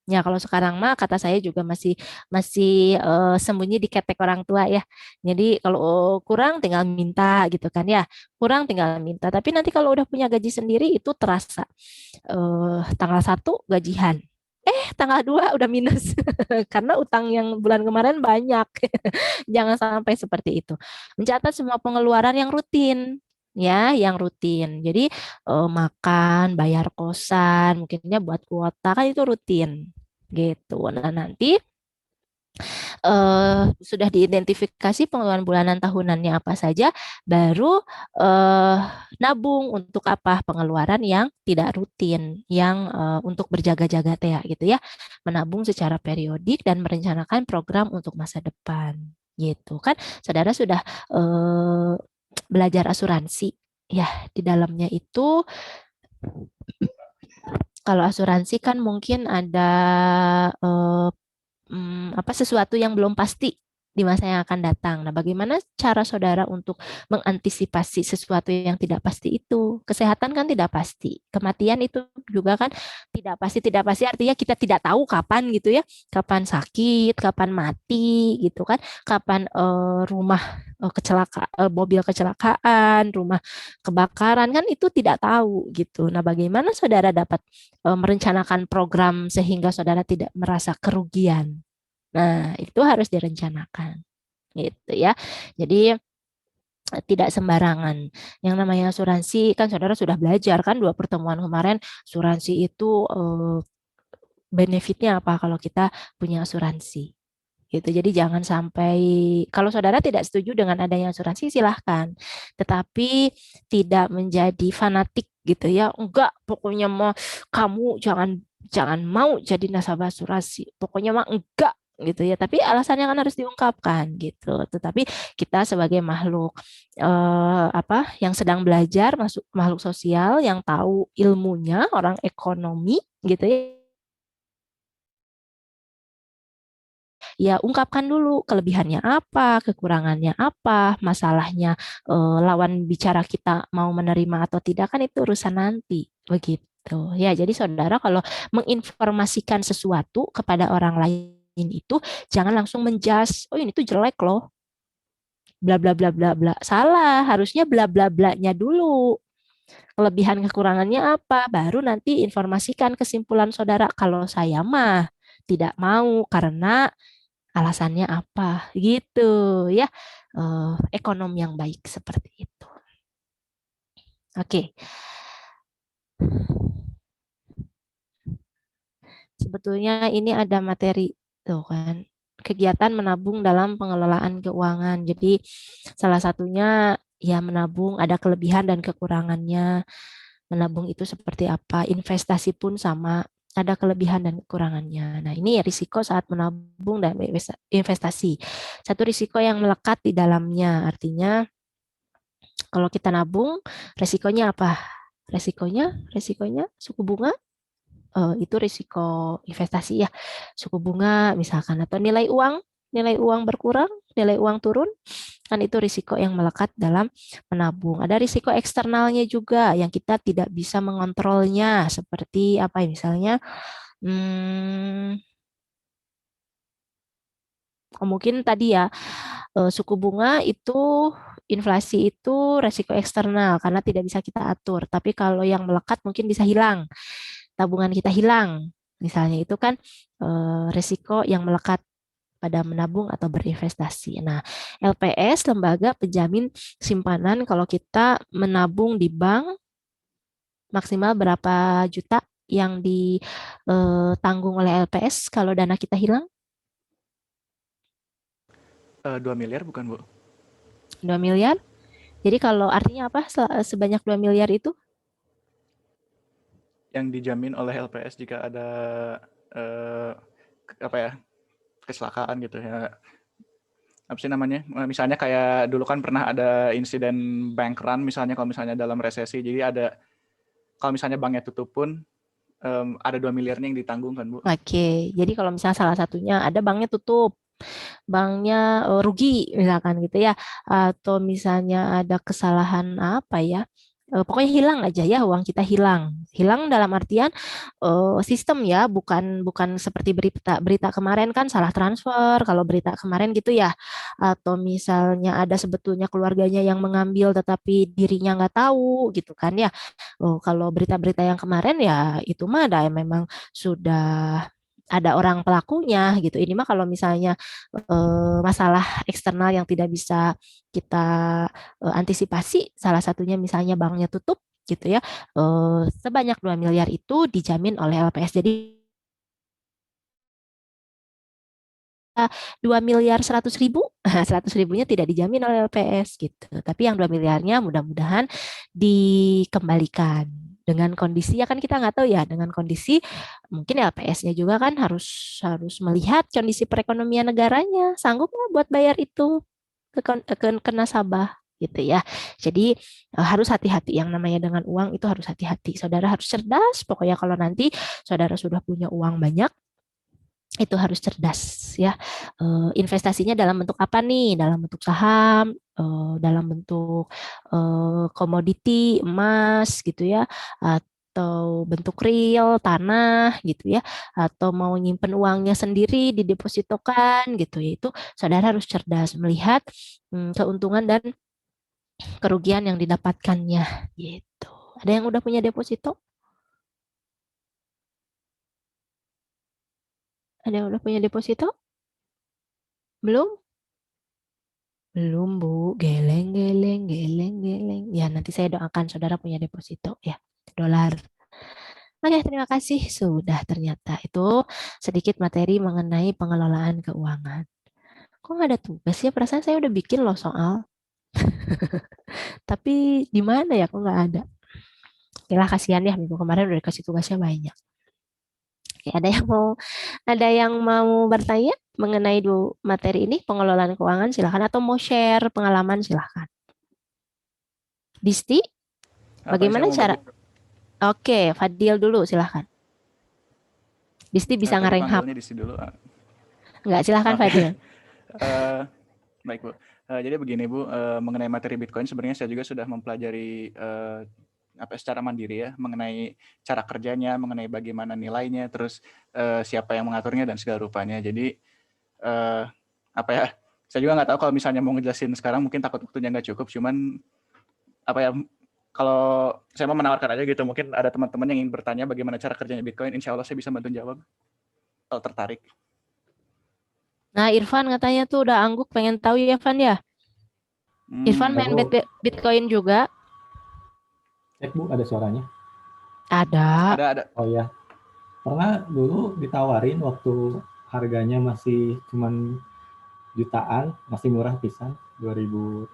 Ya kalau sekarang mah kata saya juga masih sembunyi di ketek orang tua ya. Jadi kalau kurang tinggal minta gitu kan ya. Kurang tinggal minta. Tapi nanti kalau udah punya gaji sendiri itu terasa. Tanggal 1 gajian. Tanggal 2 udah minus. Karena utang yang bulan kemarin banyak. Jangan sampai seperti itu. Mencatat semua pengeluaran yang rutin. Ya, yang rutin. Jadi makan, bayar kosan, mungkinnya buat kuota kan itu rutin gitu. Nah, nanti sudah diidentifikasi pengeluaran bulanan tahunannya apa saja, baru nabung untuk apa? Pengeluaran yang tidak rutin, yang untuk berjaga-jaga ya gitu ya. Menabung secara periodik dan merencanakan program untuk masa depan gitu kan. Saudara sudah belajar asuransi ya, di dalamnya itu kalau asuransi kan mungkin ada sesuatu yang belum pasti di masa yang akan datang. Nah, bagaimana cara saudara untuk mengantisipasi sesuatu yang tidak pasti itu? Kesehatan kan tidak pasti, kematian itu juga kan tidak pasti. Tidak pasti artinya kita tidak tahu kapan gitu ya, kapan sakit, kapan mati gitu kan, kapan rumah mobil kecelakaan, rumah kebakaran kan itu tidak tahu gitu. Nah, bagaimana saudara dapat merencanakan program sehingga saudara tidak merasa kerugian? Nah, itu harus direncanakan, gitu ya. Jadi tidak sembarangan. Yang namanya asuransi kan saudara sudah belajar kan 2 pertemuan kemarin, asuransi itu benefitnya apa kalau kita punya asuransi. Gitu. Jadi jangan sampai kalau saudara tidak setuju dengan adanya asuransi silahkan, tetapi tidak menjadi fanatik gitu ya. Enggak, pokoknya mah kamu jangan mau jadi nasabah asuransi. Pokoknya mah enggak gitu ya, tapi alasannya kan harus diungkapkan gitu. Tetapi kita sebagai makhluk yang sedang belajar, makhluk sosial yang tahu ilmunya, orang ekonomi gitu ya, ungkapkan dulu kelebihannya apa, kekurangannya apa, masalahnya lawan bicara kita mau menerima atau tidak kan itu urusan nanti begitu. gitu. Ya, jadi saudara kalau menginformasikan sesuatu kepada orang lain itu jangan langsung menjudge, oh ini tuh jelek loh, bla bla bla bla bla. Salah, harusnya bla bla blanya dulu. Kelebihan kekurangannya apa? Baru nanti informasikan kesimpulan saudara. Kalau saya mah tidak mau karena alasannya apa, gitu ya. Ekonom yang baik seperti itu. Oke. Sebetulnya ini ada materi tuh kan. Kegiatan menabung dalam pengelolaan keuangan. Jadi salah satunya ya menabung ada kelebihan dan kekurangannya. Menabung itu seperti apa? Investasi pun sama, ada kelebihan dan kekurangannya. Nah, ini risiko saat menabung dan investasi. Satu risiko yang melekat di dalamnya. Artinya kalau kita nabung, resikonya apa? Resikonya suku bunga itu risiko investasi ya, suku bunga misalkan, atau nilai uang berkurang, nilai uang turun, kan itu risiko yang melekat dalam menabung. Ada risiko eksternalnya juga yang kita tidak bisa mengontrolnya, seperti apa ya, misalnya mungkin tadi ya suku bunga itu, inflasi itu risiko eksternal karena tidak bisa kita atur. Tapi kalau yang melekat mungkin bisa hilang, tabungan kita hilang, misalnya itu kan risiko yang melekat pada menabung atau berinvestasi. Nah, LPS, lembaga penjamin simpanan, kalau kita menabung di bank maksimal berapa juta yang ditanggung oleh LPS kalau dana kita hilang? 2 miliar bukan, Bu? 2 miliar. Jadi kalau artinya apa sebanyak 2 miliar itu? Yang dijamin oleh LPS jika ada kecelakaan gitu ya. Apa sih namanya? Misalnya kayak dulu kan pernah ada insiden bank run misalnya, kalau misalnya dalam resesi. Jadi ada, kalau misalnya banknya tutup pun ada 2 miliarnya yang ditanggung kan, Bu? Oke, jadi kalau misalnya salah satunya ada banknya tutup, banknya rugi misalkan gitu ya, atau misalnya ada kesalahan apa ya, pokoknya hilang aja ya, uang kita hilang dalam artian sistem ya, bukan seperti berita kemarin kan salah transfer, kalau berita kemarin gitu ya, atau misalnya ada sebetulnya keluarganya yang mengambil tetapi dirinya nggak tahu gitu kan ya. Kalau berita-berita yang kemarin ya itu mah ada memang sudah ada orang pelakunya gitu. Ini mah kalau misalnya masalah eksternal yang tidak bisa kita antisipasi, salah satunya misalnya banknya tutup gitu ya, sebanyak 2 miliar itu dijamin oleh LPS. Jadi 2 miliar 100 ribu, 100 ribunya tidak dijamin oleh LPS gitu. Tapi yang 2 miliarnya mudah-mudahan dikembalikan. Dengan kondisi ya kan kita nggak tahu ya, dengan kondisi mungkin LPS-nya juga kan harus melihat kondisi perekonomian negaranya, sanggup nggak buat bayar itu ke nasabah gitu ya. Jadi harus hati-hati, yang namanya dengan uang itu harus hati-hati. Saudara harus cerdas, pokoknya kalau nanti saudara sudah punya uang banyak, itu harus cerdas ya. Investasinya dalam bentuk apa nih? Dalam bentuk saham, dalam bentuk komoditi, emas gitu ya, atau bentuk real, tanah gitu ya, atau mau nyimpen uangnya sendiri didepositokan gitu ya. Itu saudara harus cerdas melihat keuntungan dan kerugian yang didapatkannya gitu. Ada yang udah punya deposito? Ada yang udah punya deposito? Belum? Belum, Bu. Geleng. Ya, nanti saya doakan saudara punya deposito ya, dolar. Oke, terima kasih sudah, ternyata itu sedikit materi mengenai pengelolaan keuangan. Kok nggak ada tugas ya? Perasaan saya udah bikin loh soal. Tapi di mana ya kok nggak ada? Oke lah, kasihan ya, minggu kemarin udah dikasih tugasnya banyak. Oke, ada yang mau bertanya mengenai materi ini, pengelolaan keuangan, silakan, atau mau share pengalaman silakan. Disti, bagaimana cara? Oke, Fadil dulu silakan. Disti bisa ngereng hap. Disti dulu. Enggak, silakan Fadil. Baik, Bu. Jadi begini, Bu, mengenai materi Bitcoin sebenarnya saya juga sudah mempelajari secara mandiri ya, mengenai cara kerjanya, mengenai bagaimana nilainya, terus siapa yang mengaturnya dan segala rupanya. Jadi apa ya? Saya juga nggak tahu kalau misalnya mau ngejelasin sekarang mungkin takut waktunya nggak cukup. Cuman apa ya? Kalau saya mau menawarkan aja gitu, mungkin ada teman-teman yang ingin bertanya bagaimana cara kerjanya Bitcoin. Insya Allah saya bisa bantu jawab kalau tertarik. Nah, Irfan katanya tuh udah angguk pengen tahu ya, Van ya. Irfan main Bitcoin juga. Bu, ada suaranya? Ada. Ada. Oh ya, pernah dulu ditawarin waktu harganya masih cuman jutaan, masih murah pisan, 2012.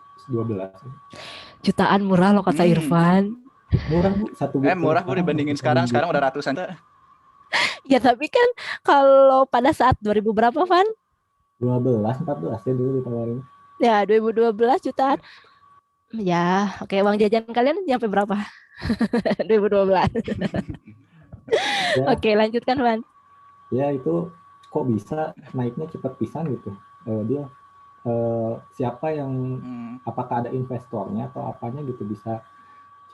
Jutaan murah loh kata Irfan. Murah Bu, satu Bitcoin. Murah Bu dibandingin sekarang udah ratusan. Ya tapi kan kalau pada saat 2000 berapa, Van? 12, 14 ya dulu ditawarin. Ya, 2012 jutaan. Ya, oke, uang jajan kalian sampai berapa? 2012. Ya. Oke, lanjutkan, Van. Ya, itu kok bisa naiknya cepat pisan gitu. Dia siapa yang apakah ada investornya atau apanya gitu bisa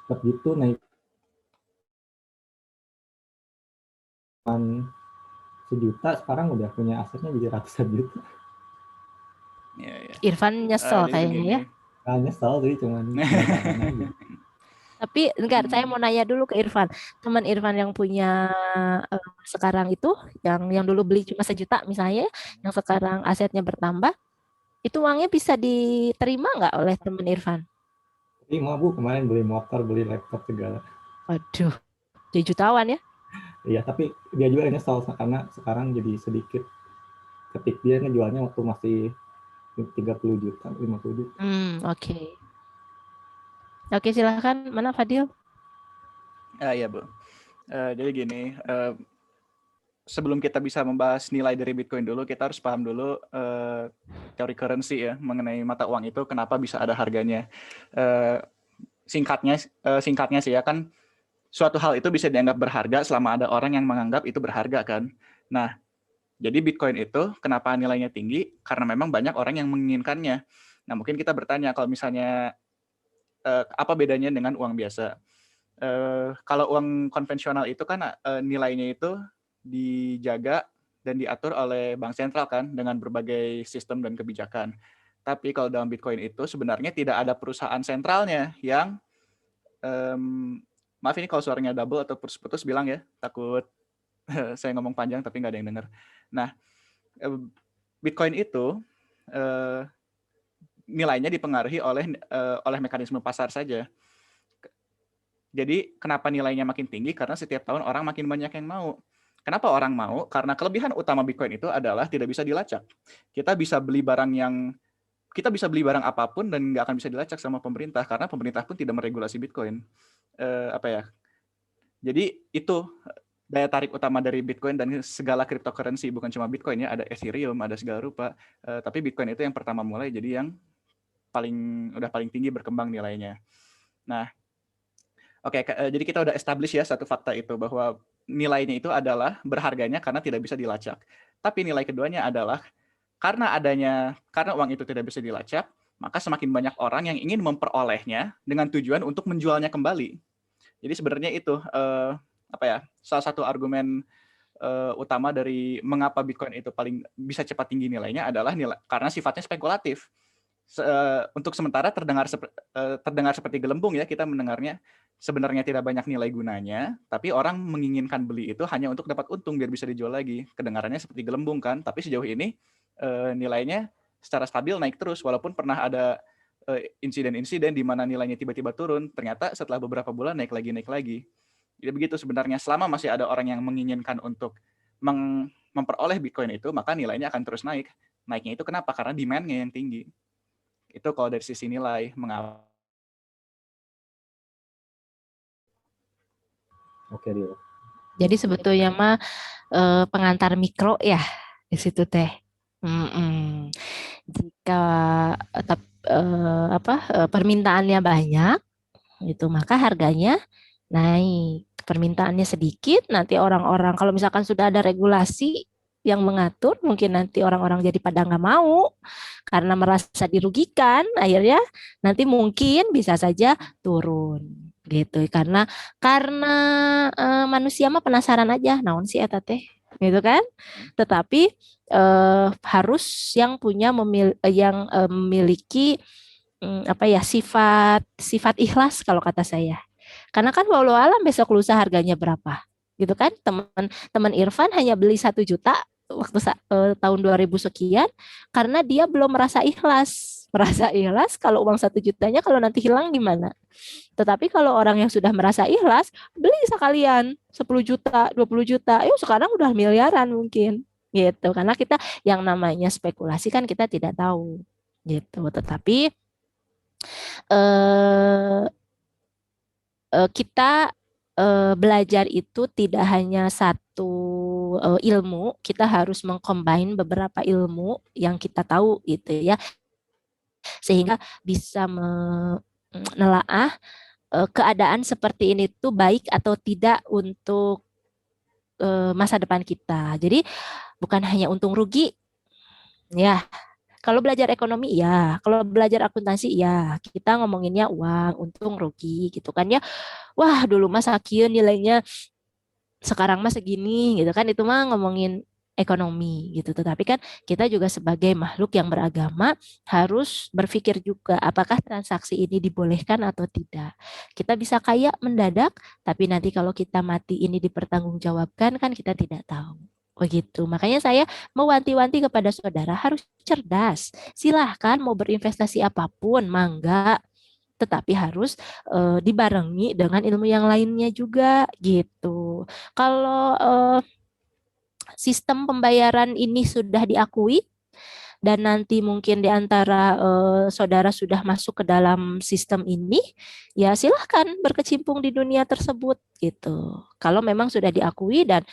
cepat gitu naik sejuta, sekarang udah punya asetnya jadi ratusan juta. Irfan nyesel kayaknya ya. Nyesel sih cuman. Tapi enggak, saya mau nanya dulu ke Irfan. Teman Irfan yang punya sekarang itu, yang dulu beli cuma sejuta misalnya, yang sekarang asetnya bertambah, itu uangnya bisa diterima nggak oleh teman Irfan? Terima Bu, kemarin beli motor, beli laptop segala. Waduh, jadi jutawan ya? Iya, tapi dia juga nyesel karena sekarang jadi sedikit. Ketik dia ngejualnya waktu masih 30 juta, 50 juta. Oke. Oke, silakan. Mana Fadil? Iya Bu. Jadi gini, sebelum kita bisa membahas nilai dari Bitcoin dulu, kita harus paham dulu teori currency ya, mengenai mata uang itu kenapa bisa ada harganya. Singkatnya sih ya, kan suatu hal itu bisa dianggap berharga selama ada orang yang menganggap itu berharga kan. Nah, jadi Bitcoin itu kenapa nilainya tinggi? Karena memang banyak orang yang menginginkannya. Nah, mungkin kita bertanya kalau misalnya apa bedanya dengan uang biasa? Kalau uang konvensional itu kan nilainya itu dijaga dan diatur oleh bank sentral kan dengan berbagai sistem dan kebijakan. Tapi kalau dalam Bitcoin itu sebenarnya tidak ada perusahaan sentralnya yang maaf ini kalau suaranya double atau putus-putus bilang ya, takut saya ngomong panjang tapi nggak ada yang dengar. Nah, Bitcoin itu nilainya dipengaruhi oleh mekanisme pasar saja. Jadi kenapa nilainya makin tinggi? Karena setiap tahun orang makin banyak yang mau. Kenapa orang mau? Karena kelebihan utama Bitcoin itu adalah tidak bisa dilacak. Kita bisa beli barang apapun dan nggak akan bisa dilacak sama pemerintah karena pemerintah pun tidak meregulasi Bitcoin. Jadi itu daya tarik utama dari Bitcoin dan segala cryptocurrency, bukan cuma Bitcoin ya, ada Ethereum, ada segala rupa. Tapi Bitcoin itu yang pertama mulai, jadi yang udah paling tinggi berkembang nilainya. Nah, oke, jadi kita udah establish ya satu fakta itu bahwa nilainya itu adalah berharganya karena tidak bisa dilacak. Tapi nilai keduanya adalah karena uang itu tidak bisa dilacak, maka semakin banyak orang yang ingin memperolehnya dengan tujuan untuk menjualnya kembali. Jadi sebenarnya itu salah satu argumen utama dari mengapa Bitcoin itu paling bisa cepat tinggi nilainya adalah karena sifatnya spekulatif. Untuk sementara terdengar seperti gelembung ya, kita mendengarnya sebenarnya tidak banyak nilai gunanya, tapi orang menginginkan beli itu hanya untuk dapat untung biar bisa dijual lagi. Kedengarannya seperti gelembung kan, tapi sejauh ini nilainya secara stabil naik terus, walaupun pernah ada insiden-insiden di mana nilainya tiba-tiba turun, ternyata setelah beberapa bulan naik lagi. Jadi begitu sebenarnya, selama masih ada orang yang menginginkan untuk memperoleh Bitcoin itu, maka nilainya akan terus naik. Naiknya itu kenapa? Karena demand-nya yang tinggi. Itu kalau dari sisi nilai, mengapa? Oke, Dio. Jadi sebetulnya mah pengantar mikro ya di situ teh. Jika permintaannya banyak, itu maka harganya naik. Permintaannya sedikit, nanti orang-orang kalau misalkan sudah ada regulasi yang mengatur, mungkin nanti orang-orang jadi pada nggak mau karena merasa dirugikan, akhirnya nanti mungkin bisa saja turun. gitu. Karena manusia mah penasaran aja naon sih eta teh gitu kan. Tetapi harus yang memiliki apa ya, sifat ikhlas kalau kata saya. Karena kan walau alam besok lusa harganya berapa gitu kan. Teman Irfan hanya beli 1 juta waktu tahun 2000 sekian karena dia belum merasa ikhlas kalau uang 1 jutanya kalau nanti hilang gimana. Tetapi kalau orang yang sudah merasa ikhlas, beli sekalian 10 juta, 20 juta, yuk sekarang udah miliaran mungkin gitu. Karena kita yang namanya spekulasi kan kita tidak tahu gitu. Tetapi kita belajar itu tidak hanya satu ilmu, kita harus mengcombine beberapa ilmu yang kita tahu gitu ya, sehingga bisa menelaah keadaan seperti ini tuh baik atau tidak untuk masa depan kita. Jadi bukan hanya untung rugi, ya. Kalau belajar ekonomi ya, kalau belajar akuntansi ya, kita ngomonginnya uang, untung rugi gitu kan ya. Wah, dulu mah sakieu nilainya, sekarang mah segini gitu kan, itu mah ngomongin ekonomi gitu. Tetapi kan kita juga sebagai makhluk yang beragama harus berpikir juga apakah transaksi ini dibolehkan atau tidak. Kita bisa kaya mendadak, tapi nanti kalau kita mati ini dipertanggungjawabkan kan kita tidak tahu. Begitu. Makanya saya mewanti-wanti kepada saudara harus cerdas. Silahkan mau berinvestasi apapun, mangga. Tetapi harus dibarengi dengan ilmu yang lainnya juga gitu. Kalau sistem pembayaran ini sudah diakui dan nanti mungkin di antara saudara sudah masuk ke dalam sistem ini, ya silahkan berkecimpung di dunia tersebut gitu. Kalau memang sudah diakui dan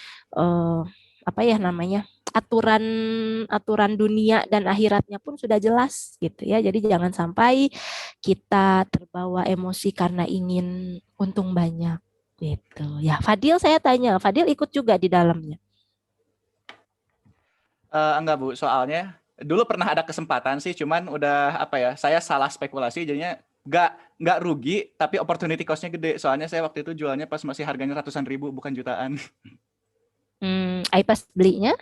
apa ya namanya, aturan dunia dan akhiratnya pun sudah jelas gitu ya. Jadi jangan sampai kita terbawa emosi karena ingin untung banyak gitu. Ya, Fadil saya tanya, Fadil ikut juga di dalamnya? Enggak Bu, soalnya dulu pernah ada kesempatan sih, cuman udah apa ya, saya salah spekulasi jadinya nggak rugi, tapi opportunity cost-nya gede. Soalnya saya waktu itu jualnya pas masih harganya ratusan ribu, bukan jutaan. Pas belinya?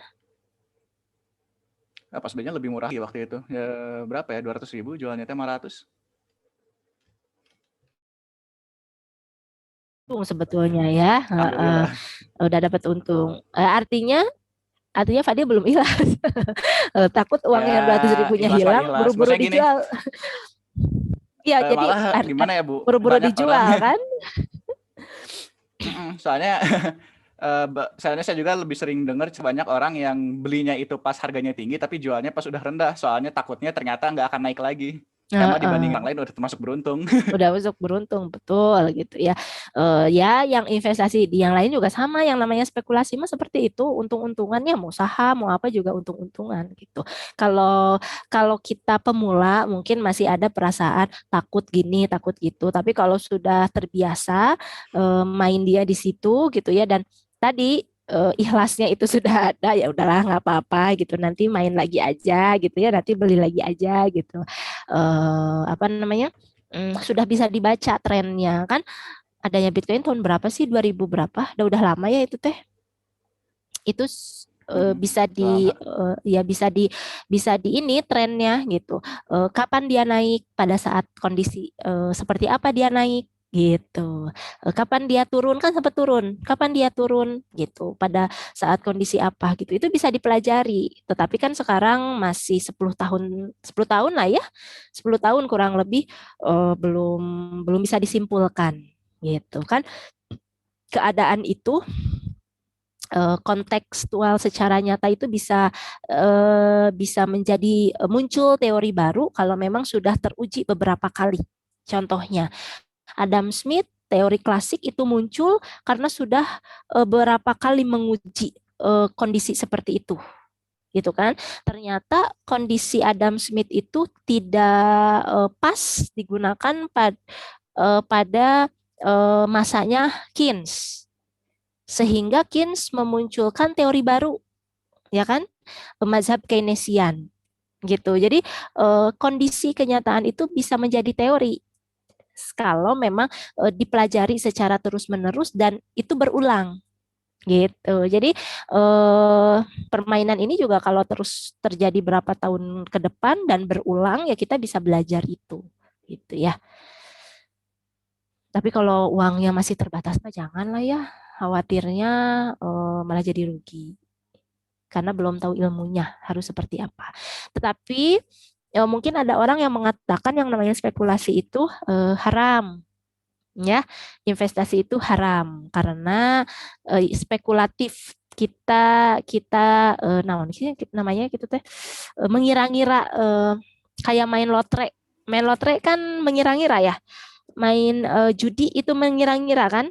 Pas belinya lebih murah waktu itu. Ya, berapa ya? 200.000, jualnya 500. Untung sebetulnya ya. Udah dapat untung. Artinya Fadil belum ikhlas. Takut uang yang 200.000-nya hilang, buru-buru dijual. Iya, jadi gimana ya Bu? Buru-buru dijual kan? Soalnya saya juga lebih sering dengar banyak orang yang belinya itu pas harganya tinggi tapi jualnya pas udah rendah. Soalnya takutnya ternyata nggak akan naik lagi. Karena dibanding yang lain udah termasuk beruntung. Udah masuk beruntung, betul gitu ya. Ya, yang investasi di yang lain juga sama. Yang namanya spekulasi mah seperti itu. Untung-untungannya mau saham, mau apa juga untung-untungan gitu. Kalau kita pemula mungkin masih ada perasaan takut gini, takut gitu. Tapi kalau sudah terbiasa main dia di situ gitu ya, dan tadi ikhlasnya itu sudah ada, ya udahlah nggak apa-apa gitu, nanti main lagi aja gitu ya, nanti beli lagi aja gitu. Apa namanya, sudah bisa dibaca trennya kan. Adanya Bitcoin tahun berapa sih, 2000 berapa, udah lama ya itu teh. Itu bisa di ini trennya gitu. Kapan dia naik, pada saat kondisi seperti apa dia naik gitu. Kapan dia turun, kan sempat turun. Kapan dia turun gitu. Pada saat kondisi apa gitu. Itu bisa dipelajari. Tetapi kan sekarang masih 10 tahun lah ya. 10 tahun kurang lebih belum bisa disimpulkan gitu kan. Keadaan itu kontekstual secara nyata itu bisa menjadi muncul teori baru kalau memang sudah teruji beberapa kali. Contohnya Adam Smith, teori klasik itu muncul karena sudah beberapa kali menguji kondisi seperti itu, gitu kan? Ternyata kondisi Adam Smith itu tidak pas digunakan pada masanya Keynes, sehingga Keynes memunculkan teori baru, ya kan? Mazhab Keynesian, gitu. Jadi kondisi kenyataan itu bisa menjadi teori kalau memang dipelajari secara terus-menerus dan itu berulang gitu. Jadi permainan ini juga kalau terus terjadi berapa tahun ke depan dan berulang ya kita bisa belajar itu gitu ya. Tapi kalau uangnya masih terbatas mah janganlah ya. Khawatirnya malah jadi rugi. Karena belum tahu ilmunya harus seperti apa. Tetapi mungkin ada orang yang mengatakan yang namanya spekulasi itu haram. Ya, investasi itu haram karena spekulatif kita namanya gitu teh mengira-ngira kayak main lotre. Main lotre kan mengira-ngira ya. Main judi itu mengira-ngira kan?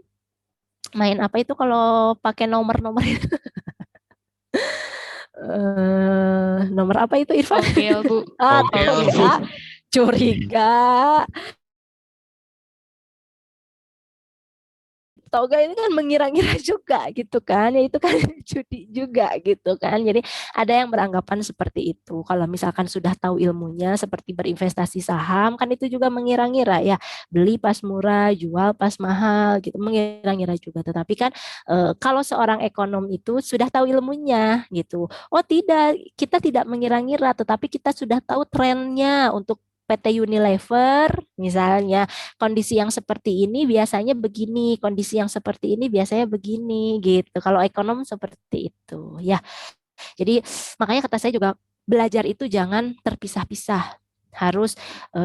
Main apa itu kalau pakai nomor-nomor itu? Nomor apa itu Irfan? Togel, Bu. Togel. Curiga. Toga ini kan mengira-ngira juga gitu kan, ya itu kan judi juga gitu kan. Jadi ada yang beranggapan seperti itu. Kalau misalkan sudah tahu ilmunya seperti berinvestasi saham kan itu juga mengira-ngira ya, beli pas murah, jual pas mahal gitu, mengira-ngira juga. Tetapi kan kalau seorang ekonom itu sudah tahu ilmunya gitu. Oh tidak, kita tidak mengira-ngira, tetapi kita sudah tahu trennya untuk PT Unilever misalnya kondisi yang seperti ini biasanya begini, kondisi yang seperti ini biasanya begini gitu. Kalau ekonom seperti itu ya. Jadi makanya kata saya juga belajar itu jangan terpisah-pisah. Harus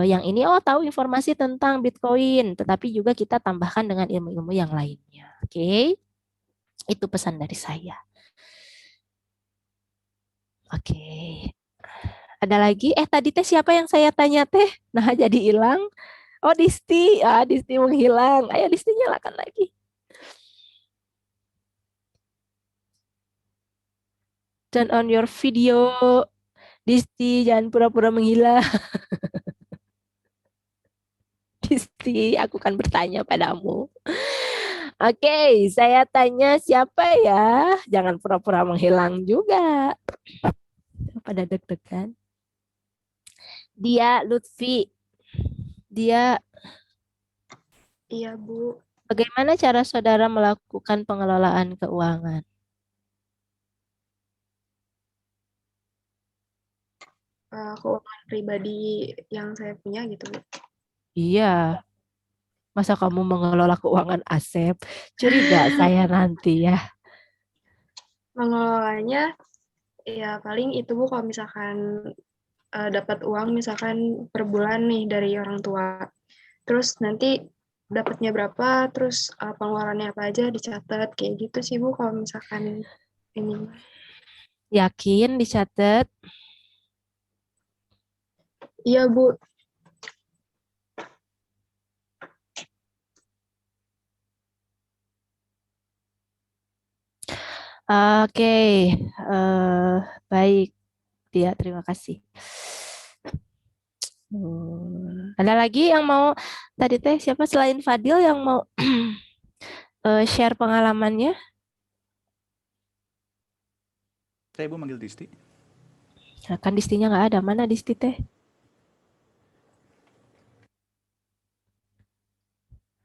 yang ini tahu informasi tentang Bitcoin, tetapi juga kita tambahkan dengan ilmu-ilmu yang lainnya. Oke. Itu pesan dari saya. Oke. Ada lagi? Tadi teh siapa yang saya tanya teh? Nah, jadi hilang. Oh, Disti. Disti menghilang. Ayo Disti nyalakan lagi. Turn on your video. Disti, jangan pura-pura menghilang. Disti, aku kan bertanya padamu. Oke, saya tanya siapa ya? Jangan pura-pura menghilang juga. Pada deg-degan. Dia Lutfi. Dia. Iya, Bu. Bagaimana cara saudara melakukan pengelolaan keuangan? Keuangan pribadi yang saya punya gitu, Bu. Iya. Masa kamu mengelola keuangan Asep? Curiga saya nanti ya. Mengelolanya ya paling itu, Bu, kalau misalkan dapat uang misalkan per bulan nih dari orang tua. Terus nanti dapatnya berapa, terus pengeluarannya apa aja dicatat kayak gitu sih, Bu, kalau misalkan ini. Yakin dicatat? Iya, Bu. Oke, baik. Dia, terima kasih. Ada lagi yang mau tadi teh siapa selain Fadil yang mau share pengalamannya? Saya Ibu manggil Disti. Nah, kan Distinya nggak ada. Mana Disti teh?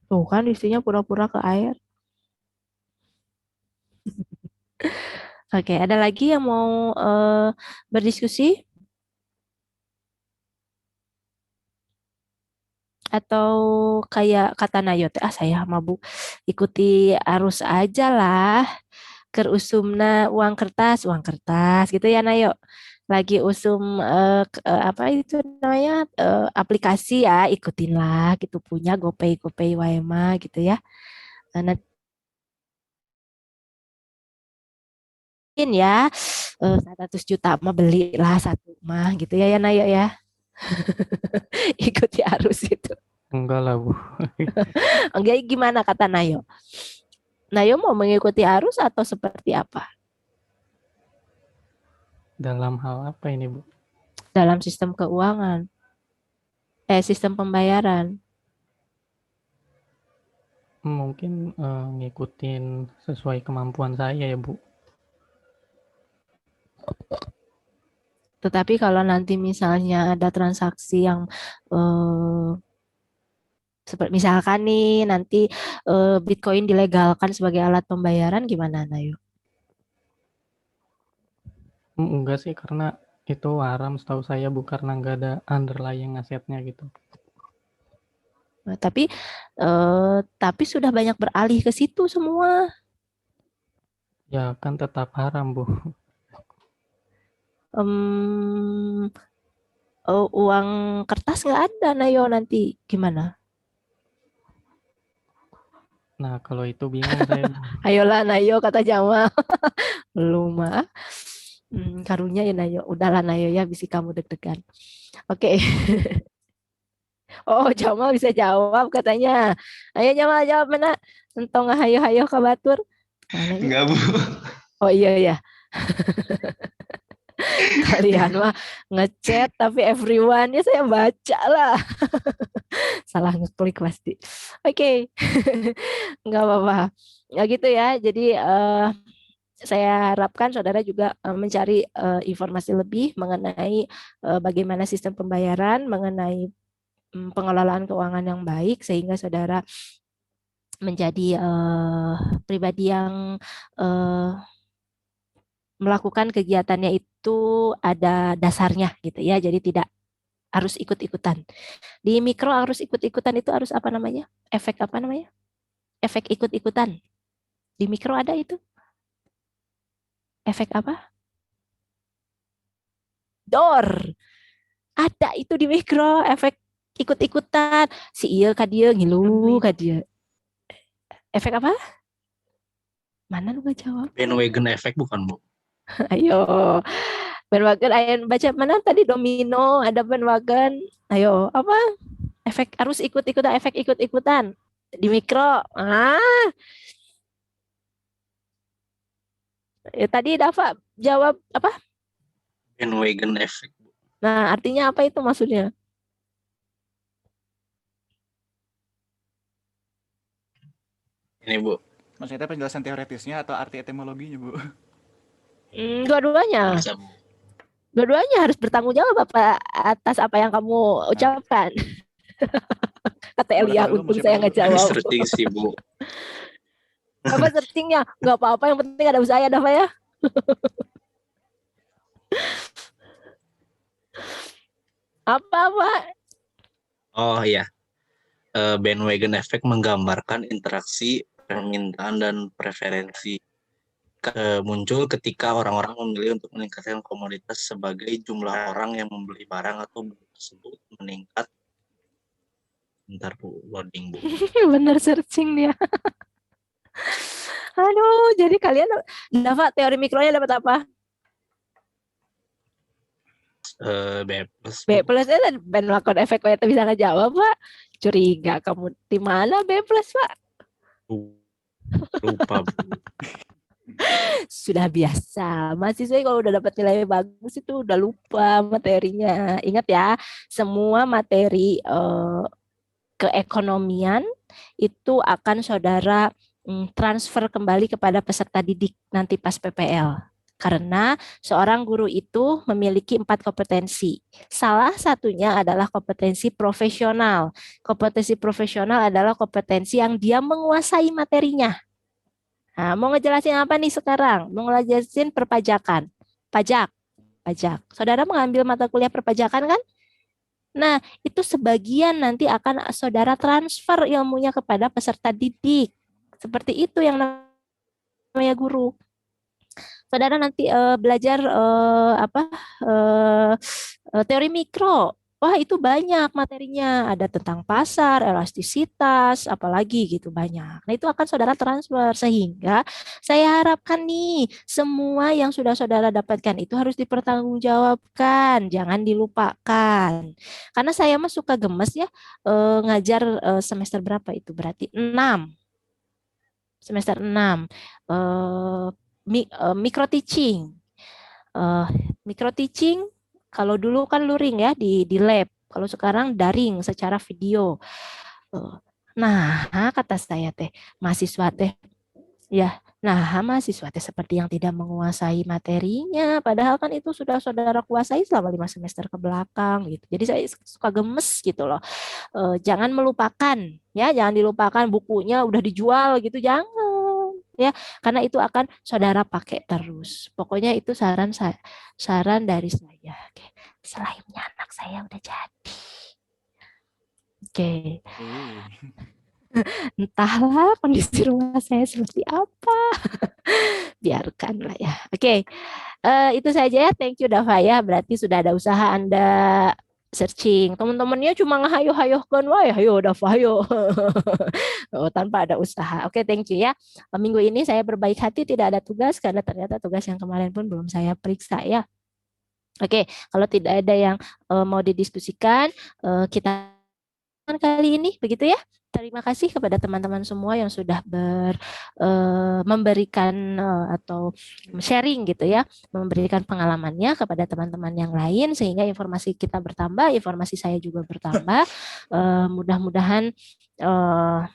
Tuh kan Distinya pura-pura ke air. Oke, ada lagi yang mau berdiskusi? Atau kayak kata Nayot, saya mabuk ikuti arus aja lah. Kerusumna uang kertas gitu ya Nayo. Lagi usum apa itu namanya aplikasi ya, ikutin lah gitu punya GoPay wae mah gitu ya. Nanti ya 100 juta mah belilah satu mah gitu ya Nayo ya. Ikuti arus itu. Enggak lah, Bu. Enggak, gimana kata Nayo? Nayo mau mengikuti arus atau seperti apa? Dalam hal apa ini, Bu? Dalam sistem keuangan. Sistem pembayaran. Mungkin ngikutin sesuai kemampuan saya ya, Bu. Tetapi kalau nanti misalnya ada transaksi yang Seperti misalkan nih nanti Bitcoin dilegalkan sebagai alat pembayaran, gimana Nayo? Enggak sih, karena itu haram setahu saya, Bu, karena nggak ada underlying asetnya gitu. Nah, tapi sudah banyak beralih ke situ semua. Ya kan tetap haram, Bu. Uang kertas nggak ada, Nayo, nanti gimana? Nah, kalau itu bingung saya. Ayolah Nayo, kata Jamal. Belum mah. Karunya ya Nayo. Udahlah Nayo ya, bisi kamu deg-degan. Oke. Oh, Jamal bisa jawab katanya. Ayo Jamal jawab mana? Entong hayo-hayo ka batur. Mana ya? Enggak, Bu. Oh iya ya. Kalian mah ngechat tapi everyone ya saya baca lah. Salah ngeklik pasti. Oke. Nggak apa-apa. Ya gitu ya. Jadi saya harapkan saudara juga mencari informasi lebih mengenai bagaimana sistem pembayaran, mengenai pengelolaan keuangan yang baik, sehingga saudara menjadi pribadi yang melakukan kegiatannya itu ada dasarnya gitu ya. Jadi tidak harus ikut-ikutan. Di mikro harus ikut-ikutan itu harus apa namanya? Efek apa namanya? Efek ikut-ikutan. Di mikro ada itu. Efek apa? Dor. Ada itu di mikro, efek ikut-ikutan. Si iya ka dia ngilu ka dia. Efek apa? Mana lu gak jawab? Bandwagon effect bukan, Bu? Ayo. Bandwagon, ayo baca mana tadi domino, ada bandwagon. Ayo, apa? Efek harus ikut-ikutan, efek ikut-ikutan. Di mikro. Ya, tadi Dava jawab apa? Bandwagon effect. Nah, artinya apa itu maksudnya? Ini, Bu. Maksudnya penjelasan teoretisnya atau arti etimologinya, Bu? Dua-duanya. Dua-duanya harus bertanggung jawab atas apa yang kamu ucapkan. Kata Elia, untung saya nggak jawab. Searching sih, Bu. Apa searchingnya? Nggak apa-apa, yang penting ada usaha ya, Dava ya. Apa-apa? Oh iya. Bandwagon effect menggambarkan interaksi permintaan dan preferensi muncul ketika orang-orang memilih untuk meningkatkan komoditas sebagai jumlah orang yang membeli barang atau benda tersebut meningkat. Bentar, Bu, loading, Bu. Bener searching dia. Aduh, jadi kalian dapat teori mikronya dapat apa? B plus. B plus itu ben melakukan efek kok bisa ngejawab, Pak. Curiga kamu di mana B plus, Pak? Lupa, Bu. Sudah biasa. Mahasiswa kalau udah dapat nilai bagus itu udah lupa materinya. Ingat ya, semua materi keekonomian itu akan saudara transfer kembali kepada peserta didik nanti pas PPL. Karena seorang guru itu memiliki 4 kompetensi. Salah satunya adalah kompetensi profesional. Kompetensi profesional adalah kompetensi yang dia menguasai materinya. Nah, mau ngejelasin apa nih sekarang? Mau ngejelasin perpajakan. Pajak. Saudara mengambil mata kuliah perpajakan kan? Nah, itu sebagian nanti akan saudara transfer ilmunya kepada peserta didik. Seperti itu yang namanya guru. Saudara nanti belajar teori mikro. Wah, itu banyak materinya. Ada tentang pasar, elastisitas, apalagi gitu banyak. Nah, itu akan saudara transfer. Sehingga saya harapkan nih, semua yang sudah saudara dapatkan itu harus dipertanggungjawabkan. Jangan dilupakan. Karena saya mah suka gemes ya, ngajar semester berapa itu? Berarti 6. Semester 6. Micro teaching. Micro teaching kalau dulu kan luring ya di lab. Kalau sekarang daring secara video. Nah, kata saya teh mahasiswa teh ya Nah, mahasiswa teh seperti yang tidak menguasai materinya, padahal kan itu sudah saudara kuasai selama 5 semester ke belakang gitu. Jadi saya suka gemes gitu loh. Jangan melupakan ya, jangan dilupakan bukunya udah dijual gitu, jangan ya, karena itu akan saudara pakai terus. Pokoknya itu saran dari saya. Oke. Slime-nya anak saya udah jadi. Oke. Entahlah kondisi rumah saya seperti apa. Biarkanlah ya. Oke. Itu saja ya. Thank you Dava ya. Berarti sudah ada usaha Anda searching. Teman-temannya cuma ngahayo-hayohkan, wah ya, ayo Dava, ayo. Tanpa ada usaha. Oke, thank you ya. Minggu ini saya berbaik hati tidak ada tugas karena ternyata tugas yang kemarin pun belum saya periksa ya. Oke, kalau tidak ada yang mau didiskusikan, kita kali ini begitu ya. Terima kasih kepada teman-teman semua yang sudah memberikan atau sharing gitu ya, memberikan pengalamannya kepada teman-teman yang lain sehingga informasi kita bertambah, informasi saya juga bertambah. Mudah-mudahan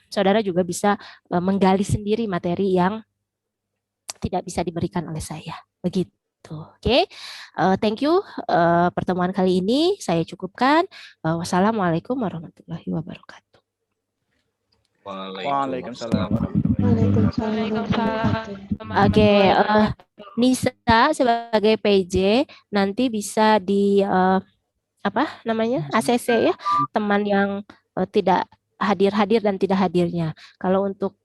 saudara juga bisa menggali sendiri materi yang tidak bisa diberikan oleh saya. Begitu. Oke, thank you. Pertemuan kali ini saya cukupkan. Wassalamualaikum warahmatullahi wabarakatuh. Waalaikumsalam. Oke, Nisa sebagai PJ nanti bisa di apa namanya ACC ya, teman yang tidak hadir dan tidak hadirnya. Kalau untuk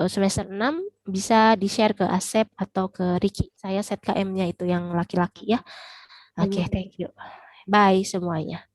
semester 6 bisa di-share ke Asep atau ke Riki. Saya set KM-nya itu yang laki-laki ya. Oke, thank you. Bye semuanya.